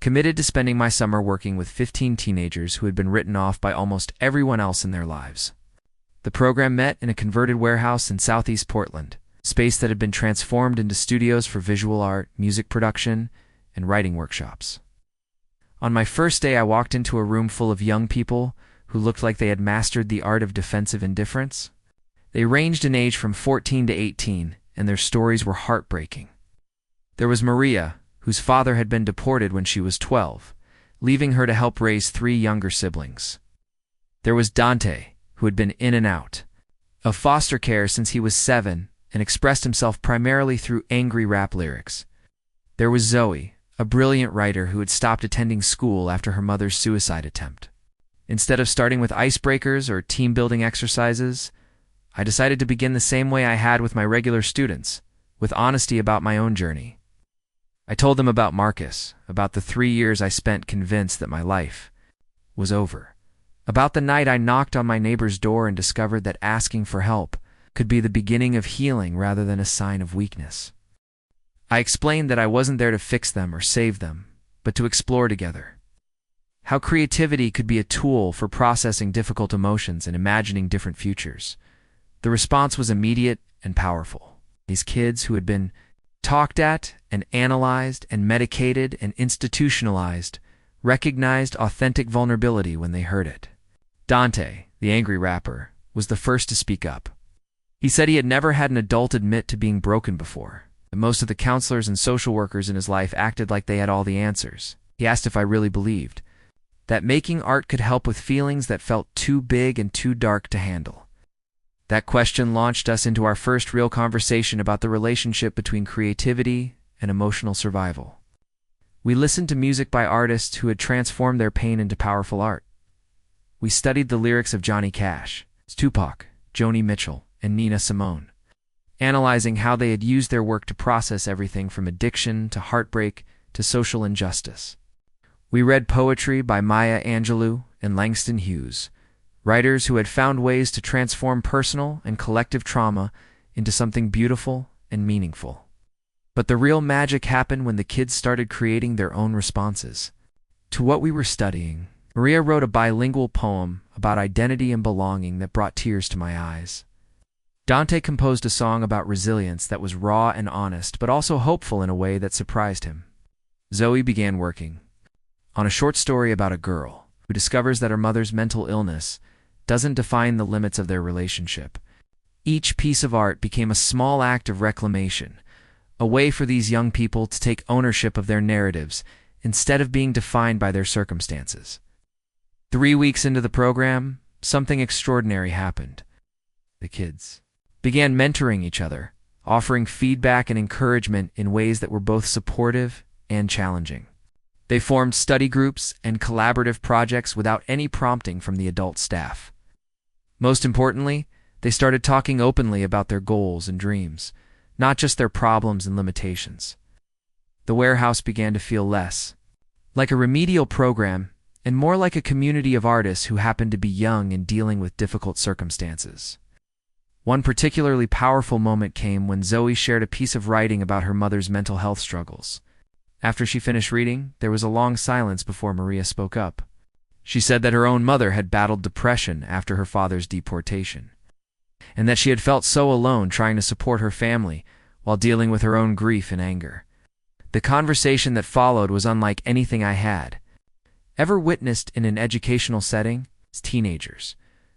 committed to spending my summer working with 15 teenagers who had been written off by almost everyone else in their lives. The program met in a converted warehouse in Southeast Portland, space that had been transformed into studios for visual art, music production, and writing workshops. On my first day, I walked into a room full of young people who looked like they had mastered the art of defensive indifference. They ranged in age from 14 to 18, and their stories were heartbreaking. There was Maria, whose father had been deported when she was 12, leaving her to help raise 3 younger siblings. There was Dante, who had been in and out of foster care since he was 7, and expressed himself primarily through angry rap lyrics. There was Zoe, a brilliant writer who had stopped attending school after her mother's suicide attempt. Instead of starting with icebreakers or team-building exercises, I decided to begin the same way I had with my regular students, with honesty about my own journey. I told them about Marcus, about the 3 years I spent convinced that my life was over, about the night I knocked on my neighbor's door and discovered that asking for help could be the beginning of healing rather than a sign of weakness. I explained that I wasn't there to fix them or save them, but to explore together. How creativity could be a tool for processing difficult emotions and imagining different futures. The response was immediate and powerful. These kids who had been talked at and analyzed and medicated and institutionalized recognized authentic vulnerability when they heard it. Dante, the angry rapper, was the first to speak up. He said he had never had an adult admit to being broken before, that most of the counselors and social workers in his life acted like they had all the answers. He asked if I really believed that making art could help with feelings that felt too big and too dark to handle. That question launched us into our first real conversation about the relationship between creativity and emotional survival. We listened to music by artists who had transformed their pain into powerful art. We studied the lyrics of Johnny Cash, Tupac, Joni Mitchell, and Nina Simone, analyzing how they had used their work to process everything from addiction to heartbreak to social injustice. We read poetry by Maya Angelou and Langston Hughes, writers who had found ways to transform personal and collective trauma into something beautiful and meaningful. But the real magic happened when the kids started creating their own responses to what we were studying. Maria wrote a bilingual poem about identity and belonging that brought tears to my eyes. Dante composed a song about resilience that was raw and honest, but also hopeful in a way that surprised him. Zoe began working on a short story about a girl who discovers that her mother's mental illness doesn't define the limits of their relationship. Each piece of art became a small act of reclamation, a way for these young people to take ownership of their narratives instead of being defined by their circumstances. 3 weeks into the program, something extraordinary happened. The kids began mentoring each other, offering feedback and encouragement in ways that were both supportive and challenging. They formed study groups and collaborative projects without any prompting from the adult staff. Most importantly, they started talking openly about their goals and dreams, not just their problems and limitations. The warehouse began to feel less like a remedial program and more like a community of artists who happened to be young and dealing with difficult circumstances. One particularly powerful moment came when Zoe shared a piece of writing about her mother's mental health struggles. After she finished reading, there was a long silence before Maria spoke up. She said that her own mother had battled depression after her father's deportation, and that she had felt so alone trying to support her family while dealing with her own grief and anger. The conversation that followed was unlike anything I had ever witnessed in an educational setting. Teenagers,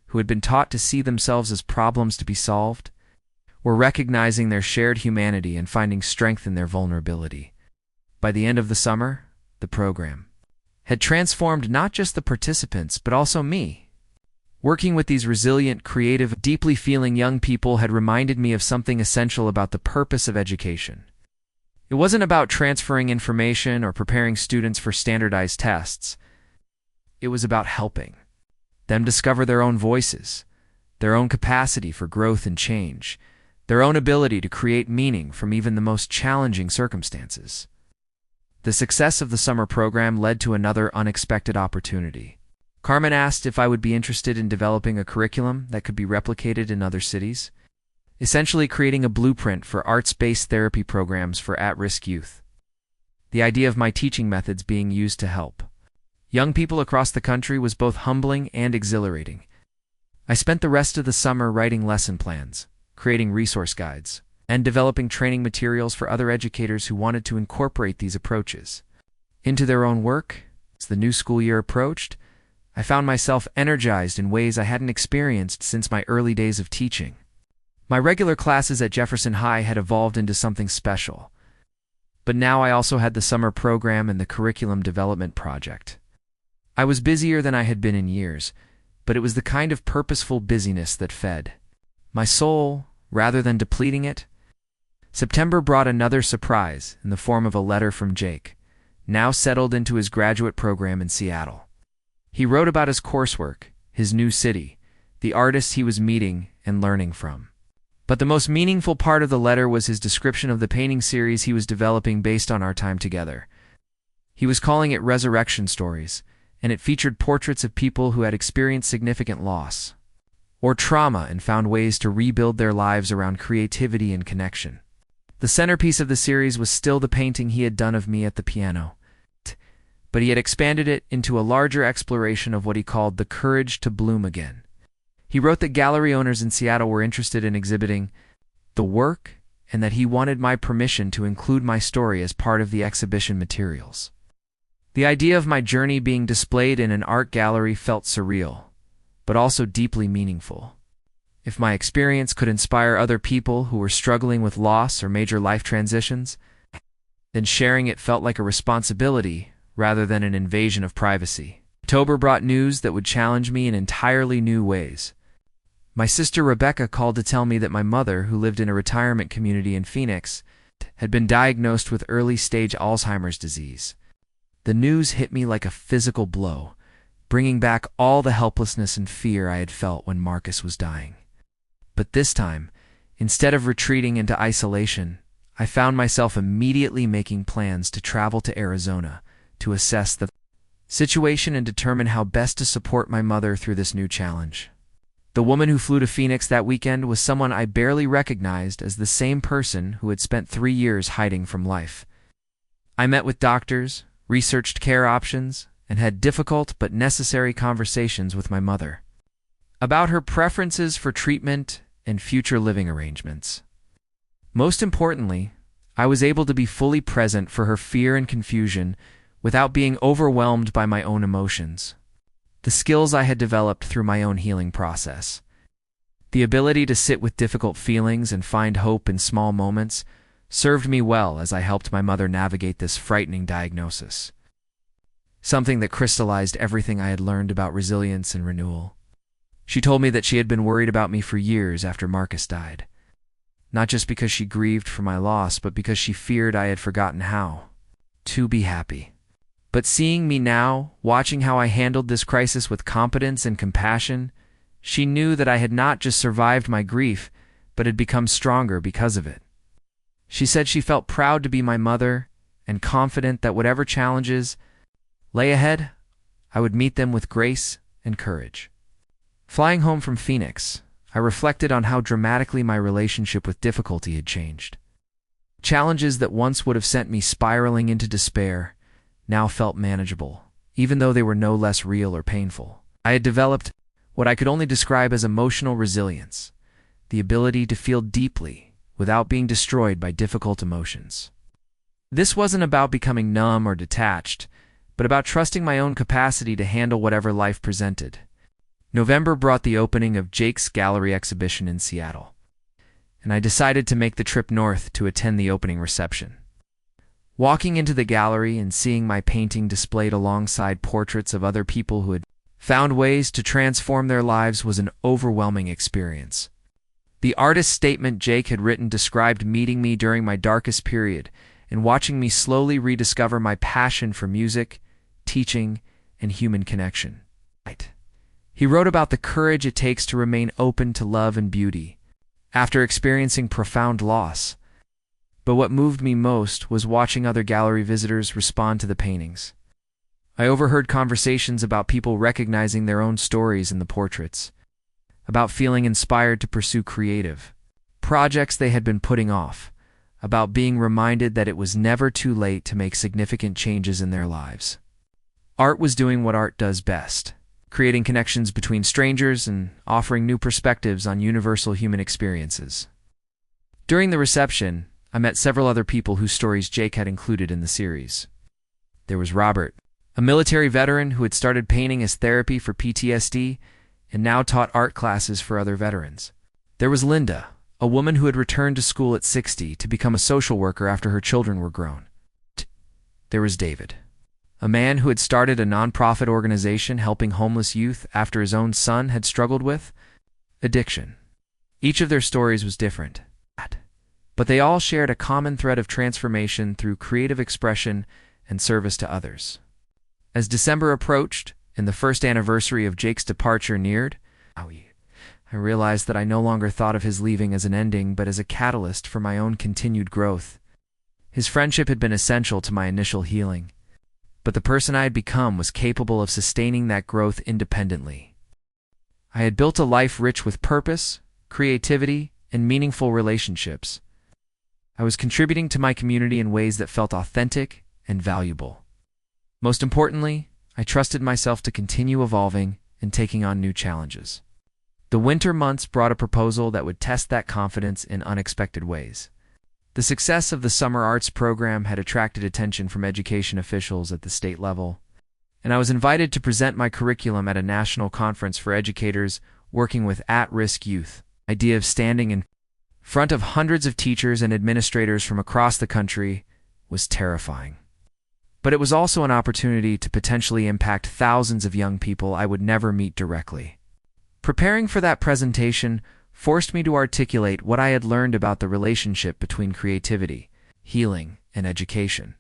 who had been taught to see themselves as problems to be solved, were recognizing their shared humanity and finding strength in their vulnerability. By the end of the summer, the program had transformed not just the participants, but also me. Working with these resilient, creative, deeply feeling young people had reminded me of something essential about the purpose of education. It wasn't about transferring information or preparing students for standardized tests. It was about helping them discover their own voices, their own capacity for growth and change, their own ability to create meaning from even the most challenging circumstances. The success of the summer program led to another unexpected opportunity. Carmen asked if I would be interested in developing a curriculum that could be replicated in other cities, essentially creating a blueprint for arts-based therapy programs for at-risk youth. The idea of my teaching methods being used to help young people across the country was both humbling and exhilarating. I spent the rest of the summer writing lesson plans, creating resource guides, and developing training materials for other educators who wanted to incorporate these approaches into their own work. As the new school year approached, I found myself energized in ways I hadn't experienced since my early days of teaching. My regular classes at Jefferson High had evolved into something special, but now I also had the summer program and the curriculum development project. I was busier than I had been in years, but it was the kind of purposeful busyness that fed my soul rather than depleting it. September brought another surprise in the form of a letter from Jake, now settled into his graduate program in Seattle. He wrote about his coursework, his new city, the artists he was meeting and learning from. But the most meaningful part of the letter was his description of the painting series he was developing based on our time together. He was calling it Resurrection Stories, and it featured portraits of people who had experienced significant loss or trauma and found ways to rebuild their lives around creativity and connection. The centerpiece of the series was still the painting he had done of me at the piano, but he had expanded it into a larger exploration of what he called the courage to bloom again. He wrote that gallery owners in Seattle were interested in exhibiting the work and that he wanted my permission to include my story as part of the exhibition materials. The idea of my journey being displayed in an art gallery felt surreal, but also deeply meaningful. If my experience could inspire other people who were struggling with loss or major life transitions, then sharing it felt like a responsibility rather than an invasion of privacy. October brought news that would challenge me in entirely new ways. My sister Rebecca called to tell me that my mother, who lived in a retirement community in Phoenix, had been diagnosed with early-stage Alzheimer's disease. The news hit me like a physical blow, bringing back all the helplessness and fear I had felt when Marcus was dying. But this time, instead of retreating into isolation, I found myself immediately making plans to travel to Arizona to assess the situation and determine how best to support my mother through this new challenge. The woman who flew to Phoenix that weekend was someone I barely recognized as the same person who had spent 3 years hiding from life. I met with doctors, researched care options, and had difficult but necessary conversations with my mother about her preferences for treatment and future living arrangements. Most importantly, I was able to be fully present for her fear and confusion without being overwhelmed by my own emotions. The skills I had developed through my own healing process. The ability to sit with difficult feelings and find hope in small moments served me well as I helped my mother navigate this frightening diagnosis. Something that crystallized everything I had learned about resilience and renewal. She told me that she had been worried about me for years after Marcus died. Not just because she grieved for my loss, but because she feared I had forgotten how to be happy. But seeing me now, watching how I handled this crisis with competence and compassion, she knew that I had not just survived my grief, but had become stronger because of it. She said she felt proud to be my mother and confident that whatever challenges lay ahead, I would meet them with grace and courage. Flying home from Phoenix, I reflected on how dramatically my relationship with difficulty had changed. Challenges that once would have sent me spiraling into despair now felt manageable, even though they were no less real or painful. I had developed what I could only describe as emotional resilience, the ability to feel deeply without being destroyed by difficult emotions. This wasn't about becoming numb or detached, but about trusting my own capacity to handle whatever life presented. November brought the opening of Jake's gallery exhibition in Seattle, and I decided to make the trip north to attend the opening reception. Walking into the gallery and seeing my painting displayed alongside portraits of other people who had found ways to transform their lives was an overwhelming experience. The artist's statement Jake had written described meeting me during my darkest period and watching me slowly rediscover my passion for music, teaching, and human connection. He wrote about the courage it takes to remain open to love and beauty after experiencing profound loss. But what moved me most was watching other gallery visitors respond to the paintings. I overheard conversations about people recognizing their own stories in the portraits, about feeling inspired to pursue creative projects they had been putting off, about being reminded that it was never too late to make significant changes in their lives. Art was doing what art does best, creating connections between strangers and offering new perspectives on universal human experiences. During the reception, I met several other people whose stories Jake had included in the series. There was Robert, a military veteran who had started painting as therapy for PTSD and now taught art classes for other veterans. There was Linda, a woman who had returned to school at 60 to become a social worker after her children were grown. There was David, a man who had started a nonprofit organization helping homeless youth after his own son had struggled with addiction. Each of their stories was different, but they all shared a common thread of transformation through creative expression and service to others. As December approached and the first anniversary of Jake's departure neared, I realized that I no longer thought of his leaving as an ending, but as a catalyst for my own continued growth. His friendship had been essential to my initial healing, but the person I had become was capable of sustaining that growth independently. I had built a life rich with purpose, creativity, and meaningful relationships. I was contributing to my community in ways that felt authentic and valuable. Most importantly, I trusted myself to continue evolving and taking on new challenges. The winter months brought a proposal that would test that confidence in unexpected ways. The success of the summer arts program had attracted attention from education officials at the state level, and I was invited to present my curriculum at a national conference for educators working with at-risk youth. The idea of standing in front of hundreds of teachers and administrators from across the country was terrifying. but it was also an opportunity to potentially impact thousands of young people I would never meet directly. Preparing for that presentation forced me to articulate what I had learned about the relationship between creativity, healing, and education.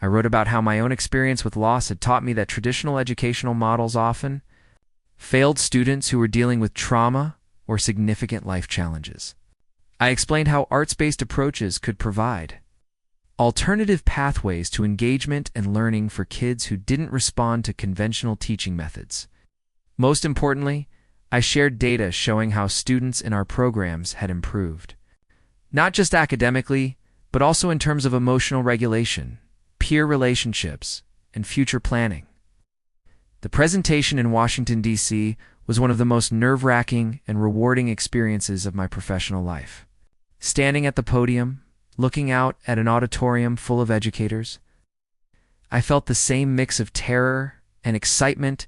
I wrote about how my own experience with loss had taught me that traditional educational models often failed students who were dealing with trauma or significant life challenges. I explained how arts-based approaches could provide alternative pathways to engagement and learning for kids who didn't respond to conventional teaching methods. Most importantly, I shared data showing how students in our programs had improved, not just academically, but also in terms of emotional regulation, peer relationships, and future planning. The presentation in Washington, D.C. was one of the most nerve-wracking and rewarding experiences of my professional life. Standing at the podium, looking out at an auditorium full of educators, I felt the same mix of terror and excitement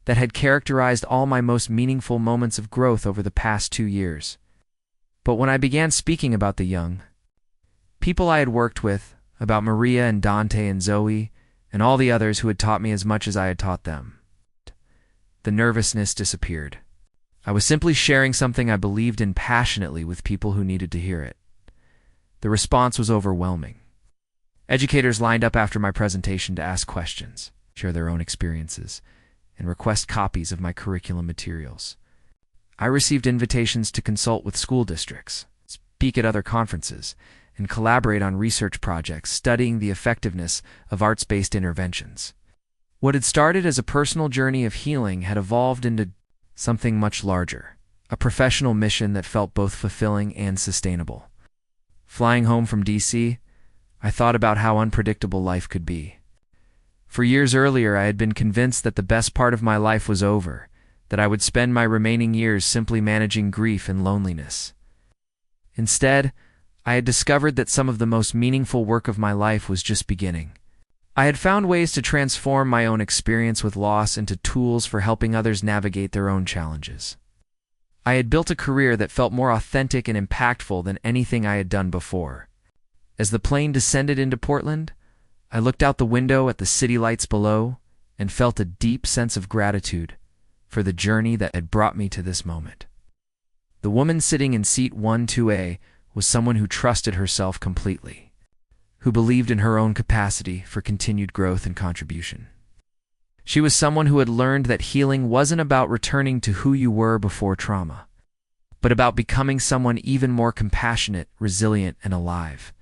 that had characterized all my most meaningful moments of growth over the past 2 years. But when I began speaking about the young people I had worked with, about Maria and Dante and Zoe, and all the others who had taught me as much as I had taught them, the nervousness disappeared. I was simply sharing something I believed in passionately with people who needed to hear it. The response was overwhelming. Educators lined up after my presentation to ask questions, share their own experiences, and request copies of my curriculum materials. I received invitations to consult with school districts, speak at other conferences, and collaborate on research projects studying the effectiveness of arts-based interventions. What had started as a personal journey of healing had evolved into something much larger, a professional mission that felt both fulfilling and sustainable. Flying home from D.C., I thought about how unpredictable life could be. For years earlier, I had been convinced that the best part of my life was over, that I would spend my remaining years simply managing grief and loneliness. Instead, I had discovered that some of the most meaningful work of my life was just beginning. I had found ways to transform my own experience with loss into tools for helping others navigate their own challenges. I had built a career that felt more authentic and impactful than anything I had done before. As the plane descended into Portland, I looked out the window at the city lights below and felt a deep sense of gratitude for the journey that had brought me to this moment. The woman sitting in seat 12A was someone who trusted herself completely, who believed in her own capacity for continued growth and contribution. She was someone who had learned that healing wasn't about returning to who you were before trauma, but about becoming someone even more compassionate, resilient, and alive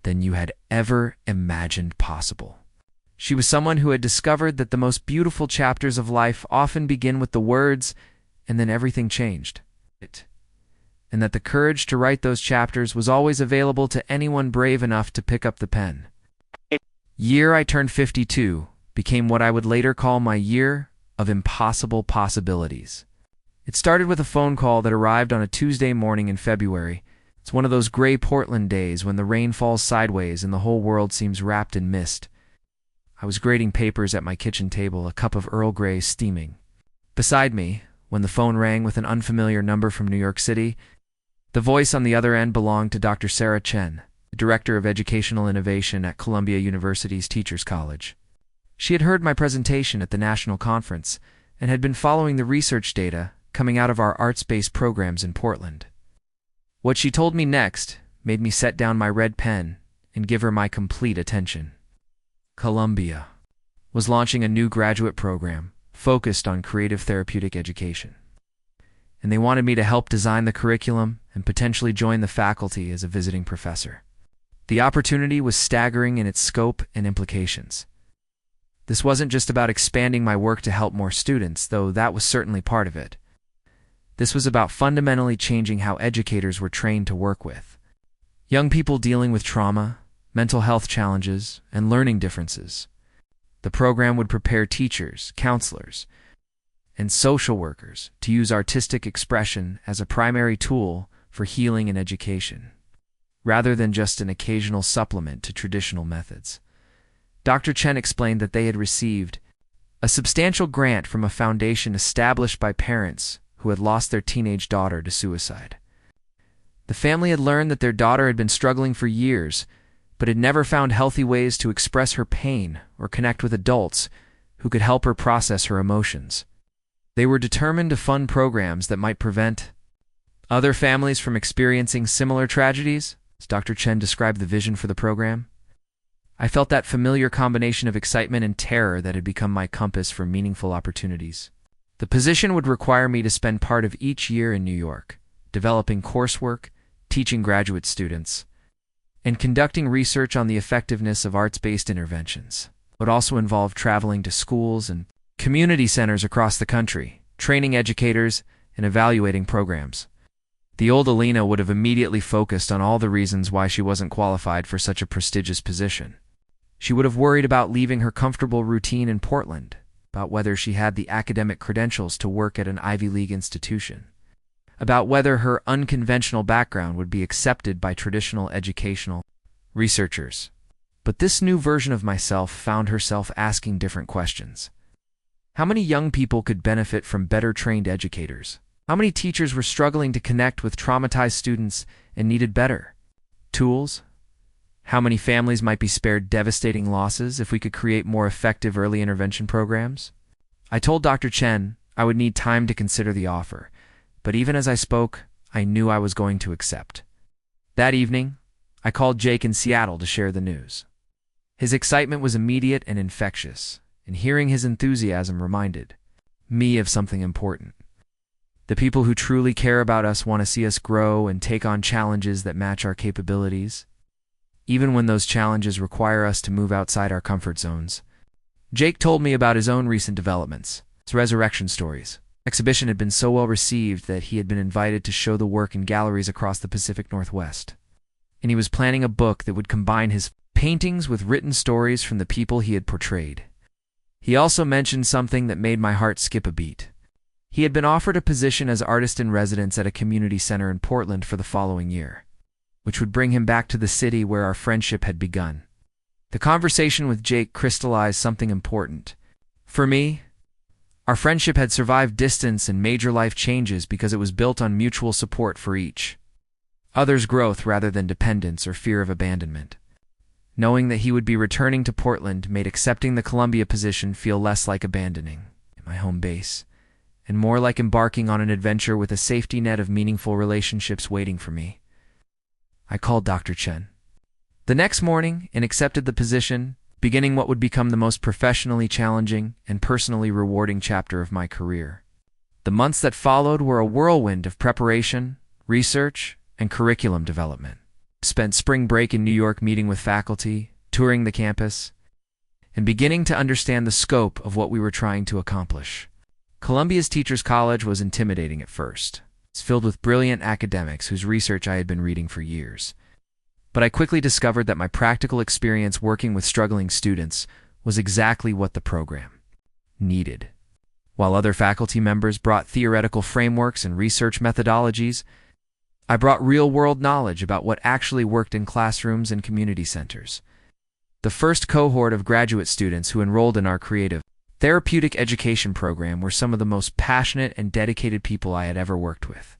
than you had ever imagined possible. She was someone who had discovered that the most beautiful chapters of life often begin with the words, and then everything changed. And that the courage to write those chapters was always available to anyone brave enough to pick up the pen. Year I turned 52 became what I would later call my year of impossible possibilities. It started with a phone call that arrived on a Tuesday morning in February. It's one of those gray Portland days when the rain falls sideways and the whole world seems wrapped in mist. I was grading papers at my kitchen table, a cup of Earl Grey steaming. Beside me, when the phone rang with an unfamiliar number from New York City, the voice on the other end belonged to Dr. Sarah Chen, the Director of Educational Innovation at Columbia University's Teachers College. She had heard my presentation at the national conference and had been following the research data coming out of our arts-based programs in Portland. What she told me next made me set down my red pen and give her my complete attention. Columbia was launching a new graduate program focused on creative therapeutic education, and they wanted me to help design the curriculum and potentially join the faculty as a visiting professor. The opportunity was staggering in its scope and implications. This wasn't just about expanding my work to help more students, though that was certainly part of it. This was about fundamentally changing how educators were trained to work with young people dealing with trauma, mental health challenges, and learning differences. The program would prepare teachers, counselors, and social workers to use artistic expression as a primary tool for healing and education, rather than just an occasional supplement to traditional methods. Dr. Chen explained that they had received a substantial grant from a foundation established by parents who had lost their teenage daughter to suicide. The family had learned that their daughter had been struggling for years, but but had never found healthy ways to express her pain or connect with adults who could help her process her emotions. They were determined to fund programs that might prevent other families from experiencing similar tragedies, as Dr. Chen described the vision for the program. I felt that familiar combination of excitement and terror that had become my compass for meaningful opportunities. The position would require me to spend part of each year in New York, developing coursework, teaching graduate students, and conducting research on the effectiveness of arts-based interventions. It would also involve traveling to schools and community centers across the country, training educators, and evaluating programs. The old Elena would have immediately focused on all the reasons why she wasn't qualified for such a prestigious position. She would have worried about leaving her comfortable routine in Portland, about whether she had the academic credentials to work at an Ivy League institution, about whether her unconventional background would be accepted by traditional educational researchers. But this new version of myself found herself asking different questions. How many young people could benefit from better trained educators? How many teachers were struggling to connect with traumatized students and needed better tools? How many families might be spared devastating losses if we could create more effective early intervention programs? I told Dr. Chen I would need time to consider the offer, but even as I spoke, I knew I was going to accept. That evening, I called Jake in Seattle to share the news. His excitement was immediate and infectious, and hearing his enthusiasm reminded me of something important. The people who truly care about us want to see us grow and take on challenges that match our capabilities, even when those challenges require us to move outside our comfort zones. Jake told me about his own recent developments, his resurrection stories. The exhibition had been so well received that he had been invited to show the work in galleries across the Pacific Northwest. And he was planning a book that would combine his paintings with written stories from the people he had portrayed. He also mentioned something that made my heart skip a beat. He had been offered a position as artist-in-residence at a community center in Portland for the following year, which would bring him back to the city where our friendship had begun. The conversation with Jake crystallized something important. For me, our friendship had survived distance and major life changes because it was built on mutual support for each other's growth rather than dependence or fear of abandonment. Knowing that he would be returning to Portland made accepting the Columbia position feel less like abandoning my home base, and more like embarking on an adventure with a safety net of meaningful relationships waiting for me. I called Dr. Chen the next morning and accepted the position, beginning what would become the most professionally challenging and personally rewarding chapter of my career. The months that followed were a whirlwind of preparation, research, and curriculum development. I spent spring break in New York meeting with faculty, touring the campus, and beginning to understand the scope of what we were trying to accomplish. Columbia's Teachers College was intimidating at first. It's filled with brilliant academics whose research I had been reading for years. But I quickly discovered that my practical experience working with struggling students was exactly what the program needed. While other faculty members brought theoretical frameworks and research methodologies, I brought real-world knowledge about what actually worked in classrooms and community centers. The first cohort of graduate students who enrolled in our creative therapeutic education program were some of the most passionate and dedicated people I had ever worked with.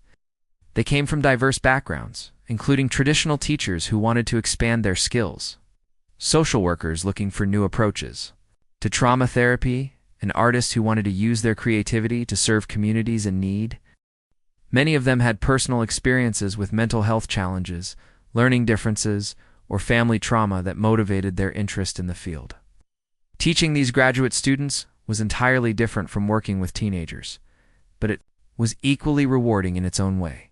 They came from diverse backgrounds, including traditional teachers who wanted to expand their skills, social workers looking for new approaches, to trauma therapy, and artists who wanted to use their creativity to serve communities in need. Many of them had personal experiences with mental health challenges, learning differences, or family trauma that motivated their interest in the field. Teaching these graduate students was entirely different from working with teenagers, but it was equally rewarding in its own way.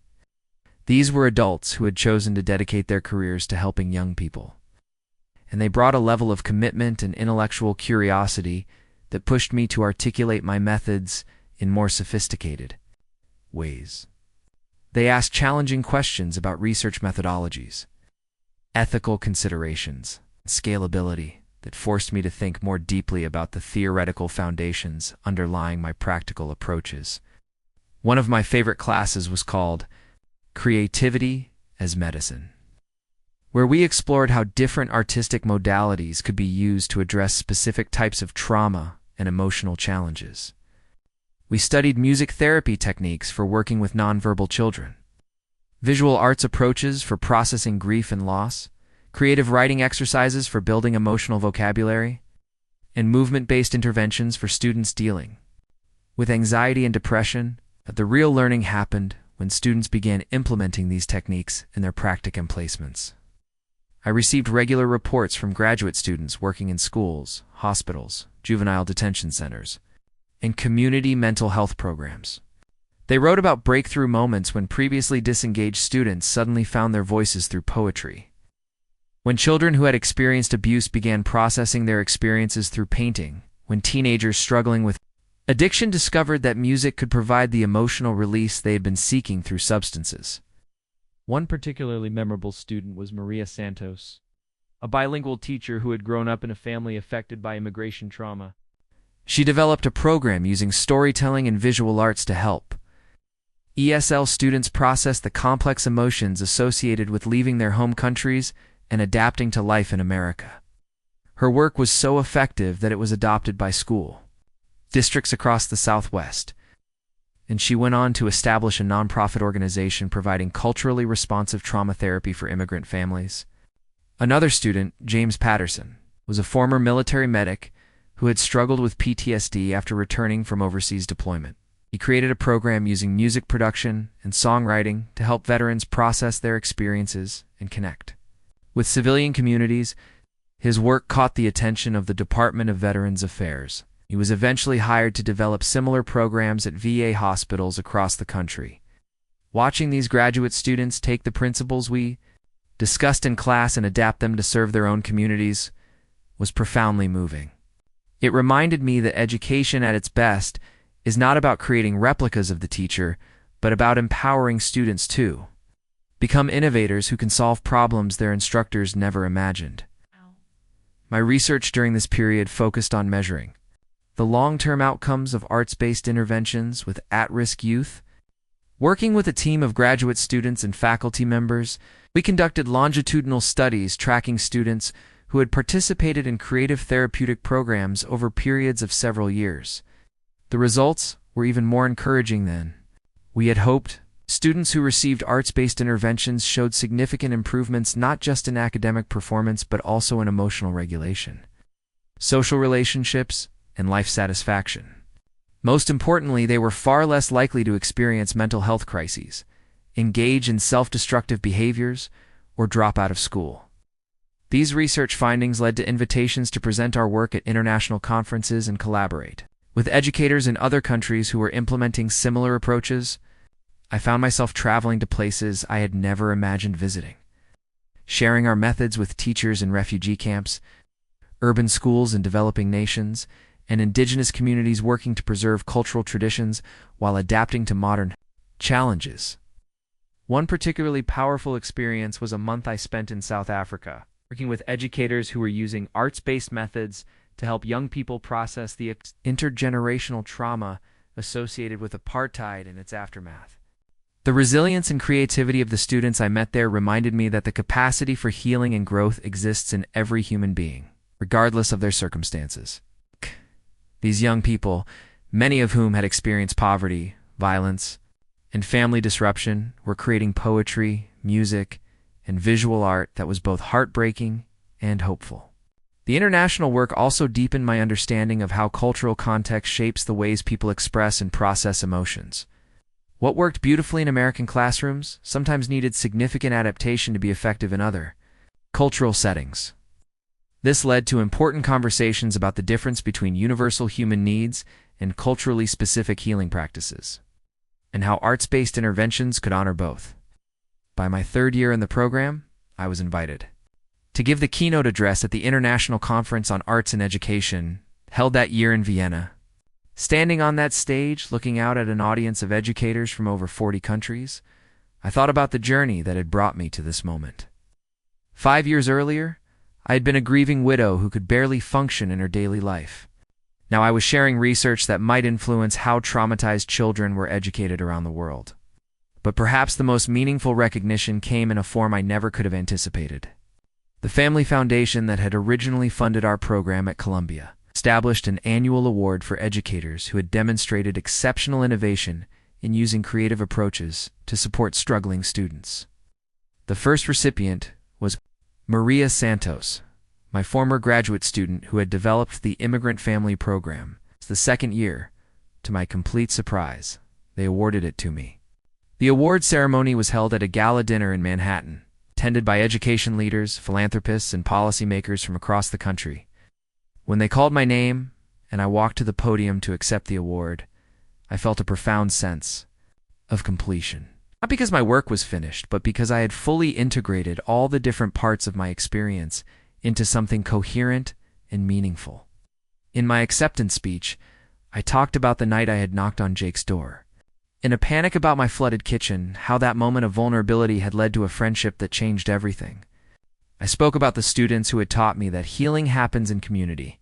These were adults who had chosen to dedicate their careers to helping young people, and they brought a level of commitment and intellectual curiosity that pushed me to articulate my methods in more sophisticated ways. They asked challenging questions about research methodologies, ethical considerations, and scalability that forced me to think more deeply about the theoretical foundations underlying my practical approaches. One of my favorite classes was called Creativity as Medicine, where we explored how different artistic modalities could be used to address specific types of trauma and emotional challenges. We studied music therapy techniques for working with nonverbal children, visual arts approaches for processing grief and loss, creative writing exercises for building emotional vocabulary, and movement-based interventions for students dealing with anxiety and depression. But the real learning happened when students began implementing these techniques in their practicum placements. I received regular reports from graduate students working in schools, hospitals, juvenile detention centers, and community mental health programs. They wrote about breakthrough moments when previously disengaged students suddenly found their voices through poetry. When children who had experienced abuse began processing their experiences through painting, when teenagers struggling with addiction discovered that music could provide the emotional release they had been seeking through substances. One particularly memorable student was Maria Santos, a bilingual teacher who had grown up in a family affected by immigration trauma. She developed a program using storytelling and visual arts to help ESL students process the complex emotions associated with leaving their home countries and adapting to life in America. Her work was so effective that it was adopted by school districts across the Southwest, and she went on to establish a nonprofit organization providing culturally responsive trauma therapy for immigrant families. Another student, James Patterson, was a former military medic who had struggled with PTSD after returning from overseas deployment. He created a program using music production and songwriting to help veterans process their experiences and connect with civilian communities. His work caught the attention of the Department of Veterans Affairs. He was eventually hired to develop similar programs at VA hospitals across the country. Watching these graduate students take the principles we discussed in class and adapt them to serve their own communities was profoundly moving. It reminded me that education at its best is not about creating replicas of the teacher, but about empowering students to become innovators who can solve problems their instructors never imagined. My research during this period focused on measuring the long-term outcomes of arts-based interventions with at-risk youth. Working with a team of graduate students and faculty members, we conducted longitudinal studies tracking students who had participated in creative therapeutic programs over periods of several years. The results were even more encouraging than we had hoped. Students who received arts-based interventions showed significant improvements not just in academic performance but also in emotional regulation, social relationships, and life satisfaction. Most importantly, they were far less likely to experience mental health crises, engage in self-destructive behaviors, or drop out of school. These research findings led to invitations to present our work at international conferences and collaborate with educators in other countries who were implementing similar approaches. I found myself traveling to places I had never imagined visiting, sharing our methods with teachers in refugee camps, urban schools in developing nations, and indigenous communities working to preserve cultural traditions while adapting to modern challenges. One particularly powerful experience was a month I spent in South Africa, working with educators who were using arts-based methods to help young people process the intergenerational trauma associated with apartheid and its aftermath. The resilience and creativity of the students I met there reminded me that the capacity for healing and growth exists in every human being, regardless of their circumstances. These young people, many of whom had experienced poverty, violence, and family disruption, were creating poetry, music, and visual art that was both heartbreaking and hopeful. The international work also deepened my understanding of how cultural context shapes the ways people express and process emotions. What worked beautifully in American classrooms sometimes needed significant adaptation to be effective in other cultural settings. This led to important conversations about the difference between universal human needs and culturally specific healing practices, and how arts-based interventions could honor both. By my third year in the program, I was invited to give the keynote address at the International Conference on Arts and Education, held that year in Vienna. Standing on that stage, looking out at an audience of educators from over 40 countries, I thought about the journey that had brought me to this moment. 5 years earlier, I had been a grieving widow who could barely function in her daily life. Now I was sharing research that might influence how traumatized children were educated around the world. But perhaps the most meaningful recognition came in a form I never could have anticipated. The Family Foundation that had originally funded our program at Columbia established an annual award for educators who had demonstrated exceptional innovation in using creative approaches to support struggling students. The first recipient was Maria Santos, my former graduate student who had developed the immigrant family program. It's the second year. To my complete surprise, they awarded it to me. The award ceremony was held at a gala dinner in Manhattan, attended by education leaders, philanthropists, and policymakers from across the country. When they called my name and I walked to the podium to accept the award, I felt a profound sense of completion. Not because my work was finished, but because I had fully integrated all the different parts of my experience into something coherent and meaningful. In my acceptance speech, I talked about the night I had knocked on Jake's door. In a panic about my flooded kitchen, how that moment of vulnerability had led to a friendship that changed everything. I spoke about the students who had taught me that healing happens in community.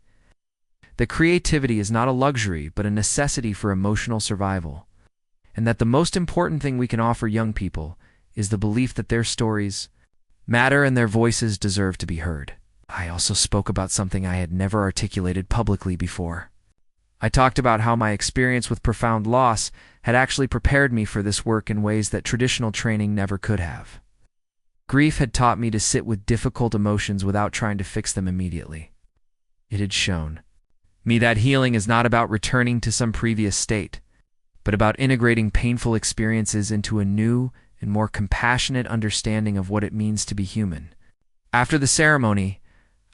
That creativity is not a luxury, but a necessity for emotional survival. And that the most important thing we can offer young people is the belief that their stories matter and their voices deserve to be heard. I also spoke about something I had never articulated publicly before. I talked about how my experience with profound loss had actually prepared me for this work in ways that traditional training never could have. Grief had taught me to sit with difficult emotions without trying to fix them immediately. It had shown me that healing is not about returning to some previous state, but about integrating painful experiences into a new and more compassionate understanding of what it means to be human. After the ceremony,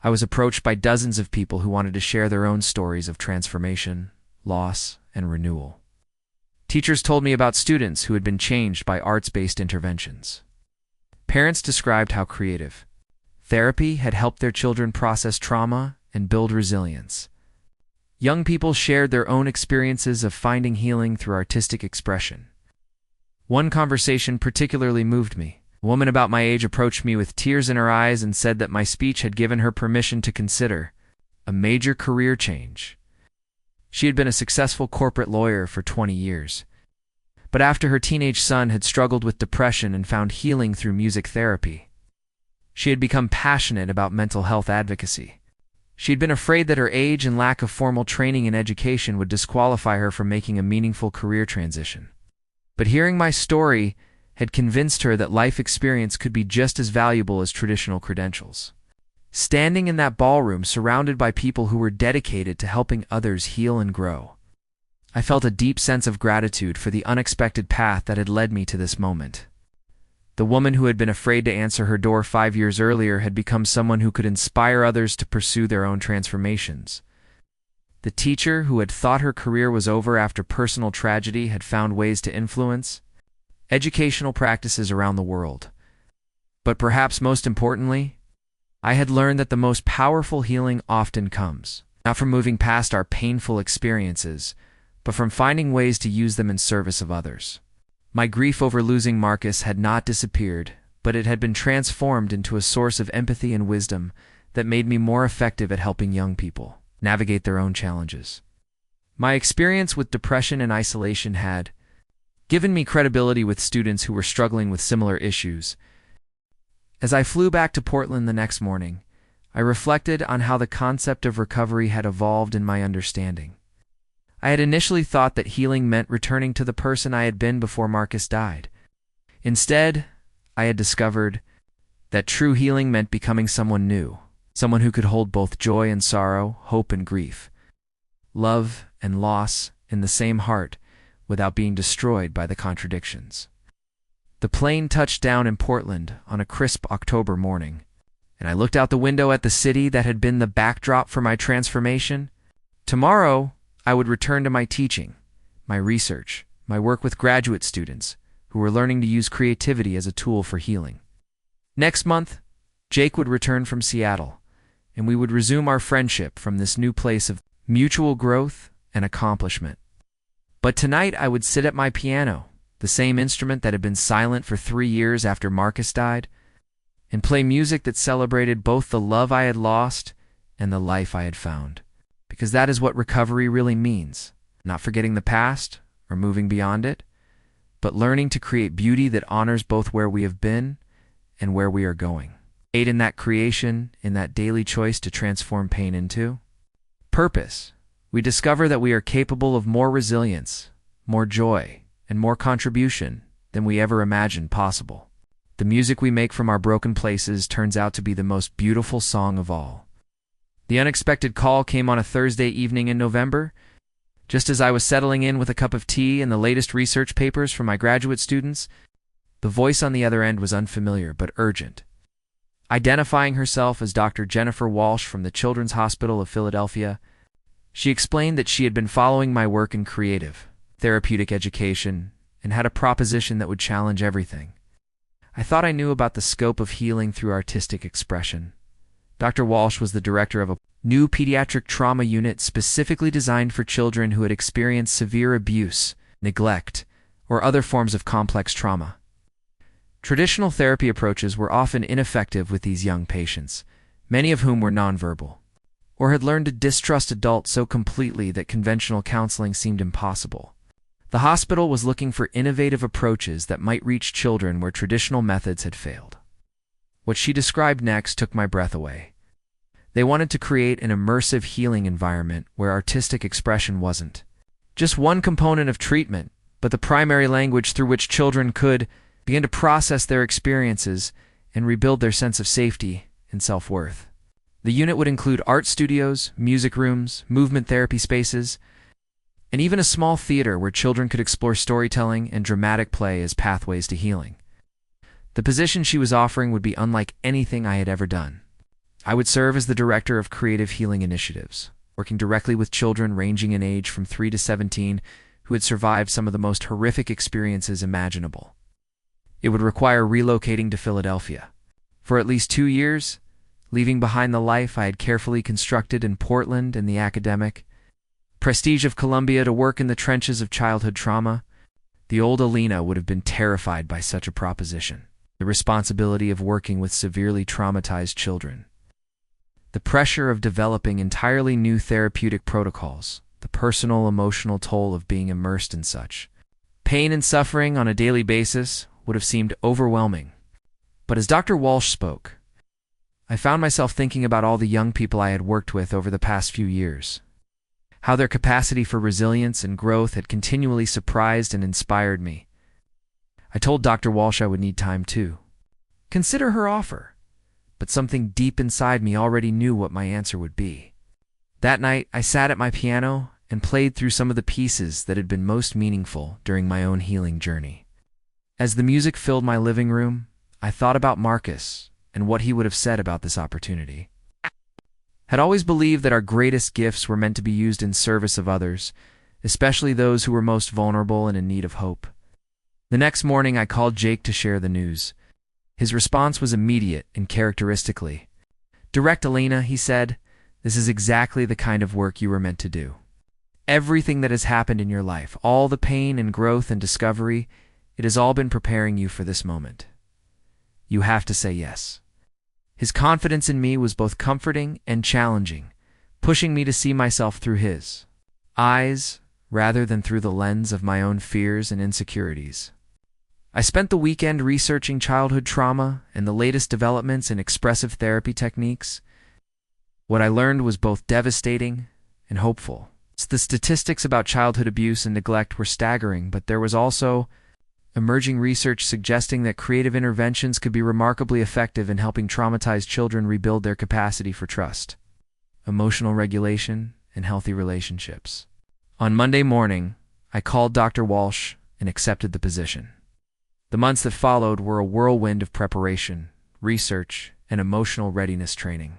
I was approached by dozens of people who wanted to share their own stories of transformation, loss, and renewal. Teachers told me about students who had been changed by arts-based interventions. Parents described how creative therapy had helped their children process trauma and build resilience. Young people shared their own experiences of finding healing through artistic expression. One conversation particularly moved me. A woman about my age approached me with tears in her eyes and said that my speech had given her permission to consider a major career change. She had been a successful corporate lawyer for 20 years. But after her teenage son had struggled with depression and found healing through music therapy, she had become passionate about mental health advocacy. She had been afraid that her age and lack of formal training in education would disqualify her from making a meaningful career transition. But hearing my story had convinced her that life experience could be just as valuable as traditional credentials. Standing in that ballroom surrounded by people who were dedicated to helping others heal and grow, I felt a deep sense of gratitude for the unexpected path that had led me to this moment. The woman who had been afraid to answer her door 5 years earlier had become someone who could inspire others to pursue their own transformations. The teacher who had thought her career was over after personal tragedy had found ways to influence educational practices around the world. But perhaps most importantly, I had learned that the most powerful healing often comes not from moving past our painful experiences, but from finding ways to use them in service of others. My grief over losing Marcus had not disappeared, but it had been transformed into a source of empathy and wisdom that made me more effective at helping young people navigate their own challenges. My experience with depression and isolation had given me credibility with students who were struggling with similar issues. As I flew back to Portland the next morning, I reflected on how the concept of recovery had evolved in my understanding. I had initially thought that healing meant returning to the person I had been before Marcus died. Instead, I had discovered that true healing meant becoming someone new, someone who could hold both joy and sorrow, hope and grief, love and loss in the same heart without being destroyed by the contradictions. The plane touched down in Portland on a crisp October morning, and I looked out the window at the city that had been the backdrop for my transformation. Tomorrow, I would return to my teaching, my research, my work with graduate students who were learning to use creativity as a tool for healing. Next month, Jake would return from Seattle, and we would resume our friendship from this new place of mutual growth and accomplishment. But tonight I would sit at my piano, the same instrument that had been silent for 3 years after Marcus died, and play music that celebrated both the love I had lost and the life I had found. Because that is what recovery really means, not forgetting the past or moving beyond it, but learning to create beauty that honors both where we have been and where we are going. Aid in that creation, in that daily choice to transform pain into purpose. We discover that we are capable of more resilience, more joy, and more contribution than we ever imagined possible. The music we make from our broken places turns out to be the most beautiful song of all. The unexpected call came on a Thursday evening in November, just as I was settling in with a cup of tea and the latest research papers from my graduate students. The voice on the other end was unfamiliar but urgent. Identifying herself as Dr. Jennifer Walsh from the Children's Hospital of Philadelphia, she explained that she had been following my work in creative, therapeutic education and had a proposition that would challenge everything. I thought I knew about the scope of healing through artistic expression. Dr. Walsh was the director of a new pediatric trauma unit specifically designed for children who had experienced severe abuse, neglect, or other forms of complex trauma. Traditional therapy approaches were often ineffective with these young patients, many of whom were nonverbal, or had learned to distrust adults so completely that conventional counseling seemed impossible. The hospital was looking for innovative approaches that might reach children where traditional methods had failed. What she described next took my breath away. They wanted to create an immersive healing environment where artistic expression wasn't just one component of treatment, but the primary language through which children could begin to process their experiences and rebuild their sense of safety and self-worth. The unit would include art studios, music rooms, movement therapy spaces, and even a small theater where children could explore storytelling and dramatic play as pathways to healing. The position she was offering would be unlike anything I had ever done. I would serve as the director of creative healing initiatives, working directly with children ranging in age from 3 to 17 who had survived some of the most horrific experiences imaginable. It would require relocating to Philadelphia for at least 2 years, leaving behind the life I had carefully constructed in Portland and the academic prestige of Columbia to work in the trenches of childhood trauma. The old Elena would have been terrified by such a proposition. The responsibility of working with severely traumatized children, the pressure of developing entirely new therapeutic protocols, the personal emotional toll of being immersed in such pain and suffering on a daily basis would have seemed overwhelming. But as Dr. Walsh spoke, I found myself thinking about all the young people I had worked with over the past few years, how their capacity for resilience and growth had continually surprised and inspired me. I told Dr. Walsh I would need time to consider her offer, but something deep inside me already knew what my answer would be. That night, I sat at my piano and played through some of the pieces that had been most meaningful during my own healing journey. As the music filled my living room, I thought about Marcus and what he would have said about this opportunity. Had always believed that our greatest gifts were meant to be used in service of others, especially those who were most vulnerable and in need of hope. The next morning, I called Jake to share the news. His response was immediate and characteristically direct. "Elena," he said, "this is exactly the kind of work you were meant to do. Everything that has happened in your life, all the pain and growth and discovery, it has all been preparing you for this moment. You have to say yes." His confidence in me was both comforting and challenging, pushing me to see myself through his eyes rather than through the lens of my own fears and insecurities. I spent the weekend researching childhood trauma and the latest developments in expressive therapy techniques. What I learned was both devastating and hopeful. The statistics about childhood abuse and neglect were staggering, but there was also emerging research suggesting that creative interventions could be remarkably effective in helping traumatized children rebuild their capacity for trust, emotional regulation, and healthy relationships. On Monday morning, I called Dr. Walsh and accepted the position. The months that followed were a whirlwind of preparation, research, and emotional readiness training.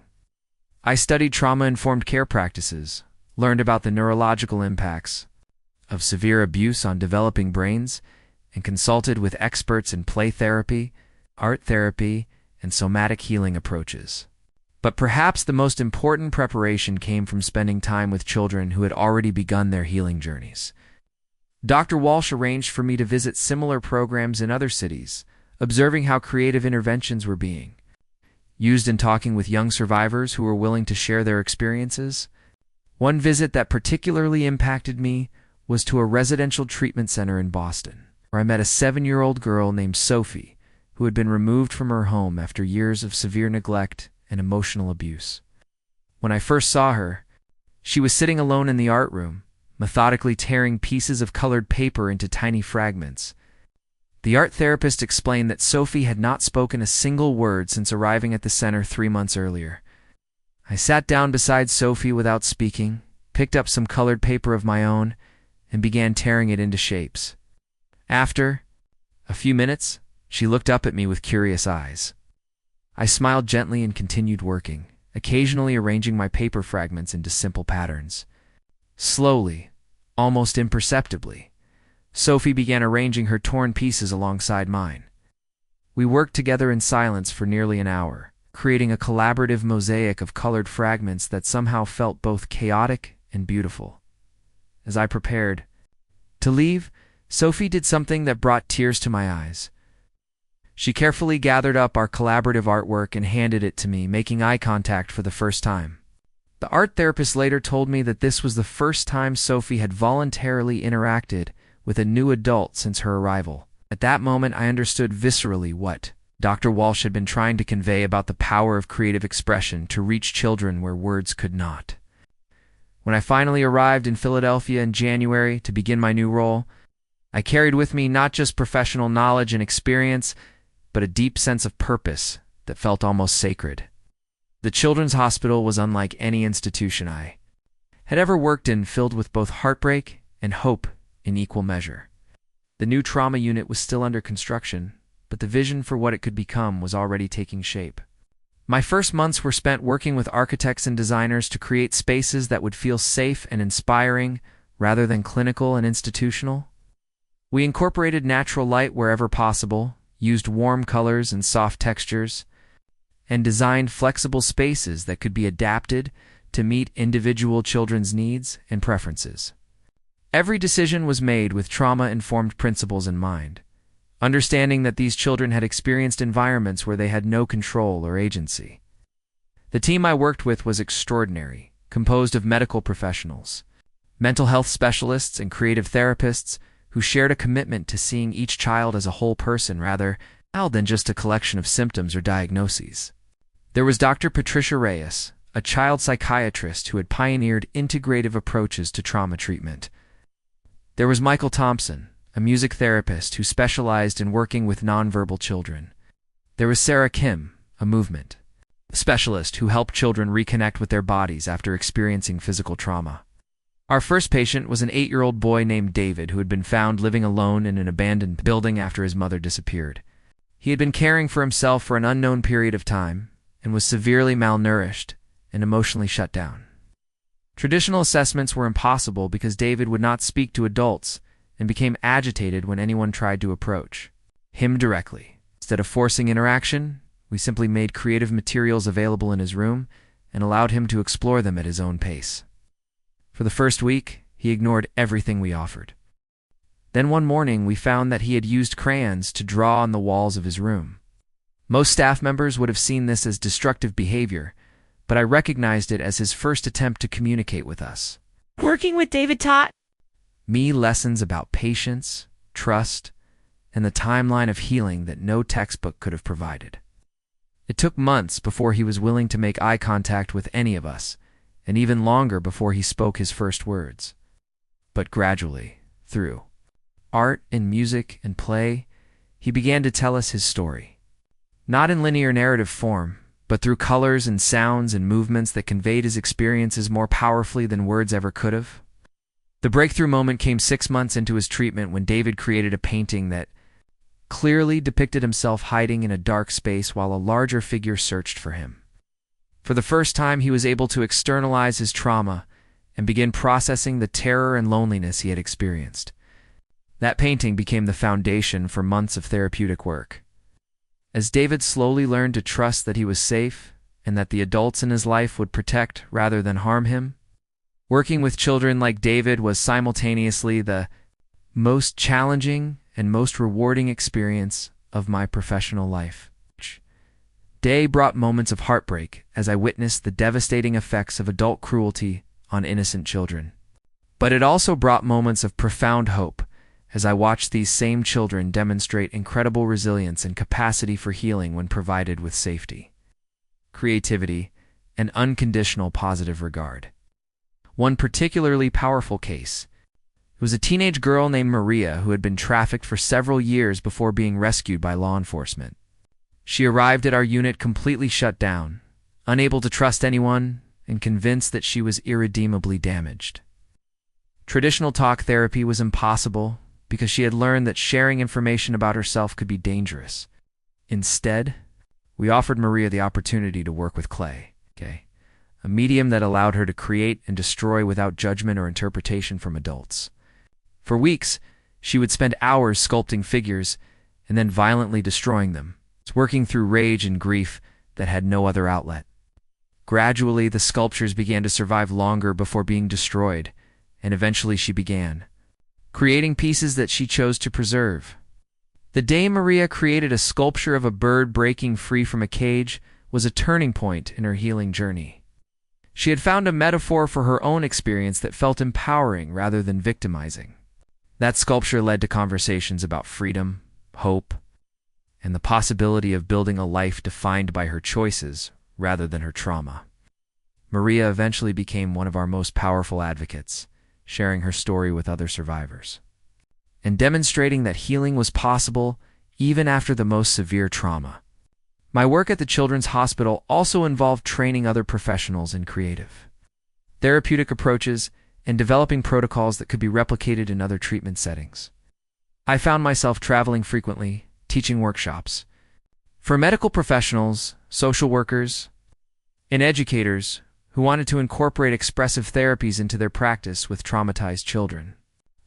I studied trauma-informed care practices, learned about the neurological impacts of severe abuse on developing brains, and consulted with experts in play therapy, art therapy, and somatic healing approaches. But perhaps the most important preparation came from spending time with children who had already begun their healing journeys. Dr. Walsh arranged for me to visit similar programs in other cities, observing how creative interventions were being used in talking with young survivors who were willing to share their experiences. One visit that particularly impacted me was to a residential treatment center in Boston, where I met a 7-year-old girl named Sophie, who had been removed from her home after years of severe neglect and emotional abuse. When I first saw her, she was sitting alone in the art room, methodically tearing pieces of colored paper into tiny fragments. The art therapist explained that Sophie had not spoken a single word since arriving at the center 3 months earlier. I sat down beside Sophie without speaking, picked up some colored paper of my own, and began tearing it into shapes. After a few minutes, she looked up at me with curious eyes. I smiled gently and continued working, occasionally arranging my paper fragments into simple patterns. Slowly, almost imperceptibly, Sophie began arranging her torn pieces alongside mine. We worked together in silence for nearly an hour, creating a collaborative mosaic of colored fragments that somehow felt both chaotic and beautiful. As I prepared to leave, Sophie did something that brought tears to my eyes. She carefully gathered up our collaborative artwork and handed it to me, making eye contact for the first time. The art therapist later told me that this was the first time Sophie had voluntarily interacted with a new adult since her arrival. At that moment, I understood viscerally what Dr. Walsh had been trying to convey about the power of creative expression to reach children where words could not. When I finally arrived in Philadelphia in January to begin my new role, I carried with me not just professional knowledge and experience, but a deep sense of purpose that felt almost sacred. The Children's Hospital was unlike any institution I had ever worked in, filled with both heartbreak and hope in equal measure. The new trauma unit was still under construction, but the vision for what it could become was already taking shape. My first months were spent working with architects and designers to create spaces that would feel safe and inspiring rather than clinical and institutional. We incorporated natural light wherever possible, used warm colors and soft textures, and designed flexible spaces that could be adapted to meet individual children's needs and preferences. Every decision was made with trauma-informed principles in mind, understanding that these children had experienced environments where they had no control or agency. The team I worked with was extraordinary, composed of medical professionals, mental health specialists, and creative therapists who shared a commitment to seeing each child as a whole person rather than just a collection of symptoms or diagnoses. There was Dr. Patricia Reyes, a child psychiatrist who had pioneered integrative approaches to trauma treatment. There was Michael Thompson, a music therapist who specialized in working with nonverbal children. There was Sarah Kim, a movement specialist who helped children reconnect with their bodies after experiencing physical trauma. Our first patient was an 8-year-old boy named David who had been found living alone in an abandoned building after his mother disappeared. He had been caring for himself for an unknown period of time and was severely malnourished and emotionally shut down. Traditional assessments were impossible because David would not speak to adults and became agitated when anyone tried to approach him directly. Instead of forcing interaction, we simply made creative materials available in his room and allowed him to explore them at his own pace. For the first week, he ignored everything we offered. Then one morning, we found that he had used crayons to draw on the walls of his room. Most staff members would have seen this as destructive behavior, but I recognized it as his first attempt to communicate with us. Working with David taught me lessons about patience, trust, and the timeline of healing that no textbook could have provided. It took months before he was willing to make eye contact with any of us, and even longer before he spoke his first words. But gradually, through art and music and play, he began to tell us his story. Not in linear narrative form, but through colors and sounds and movements that conveyed his experiences more powerfully than words ever could have. The breakthrough moment came 6 months into his treatment when David created a painting that clearly depicted himself hiding in a dark space while a larger figure searched for him. For the first time, he was able to externalize his trauma and begin processing the terror and loneliness he had experienced. That painting became the foundation for months of therapeutic work. As David slowly learned to trust that he was safe and that the adults in his life would protect rather than harm him, working with children like David was simultaneously the most challenging and most rewarding experience of my professional life. Day brought moments of heartbreak as I witnessed the devastating effects of adult cruelty on innocent children. But it also brought moments of profound hope as I watched these same children demonstrate incredible resilience and capacity for healing when provided with safety, creativity, and unconditional positive regard. One particularly powerful case It was a teenage girl named Maria who had been trafficked for several years before being rescued by law enforcement. She arrived at our unit completely shut down, unable to trust anyone, and convinced that she was irredeemably damaged. Traditional talk therapy was impossible because she had learned that sharing information about herself could be dangerous. Instead, we offered Maria the opportunity to work with clay, a medium that allowed her to create and destroy without judgment or interpretation from adults. For weeks, she would spend hours sculpting figures and then violently destroying them, working through rage and grief that had no other outlet. Gradually, the sculptures began to survive longer before being destroyed, and eventually she began creating pieces that she chose to preserve. The day Maria created a sculpture of a bird breaking free from a cage was a turning point in her healing journey. She had found a metaphor for her own experience that felt empowering rather than victimizing. That sculpture led to conversations about freedom, hope, and the possibility of building a life defined by her choices rather than her trauma. Maria eventually became one of our most powerful advocates, sharing her story with other survivors, and demonstrating that healing was possible even after the most severe trauma. My work at the Children's Hospital also involved training other professionals in creative, therapeutic approaches and developing protocols that could be replicated in other treatment settings. I found myself traveling frequently, teaching workshops for medical professionals, social workers, and educators who wanted to incorporate expressive therapies into their practice with traumatized children.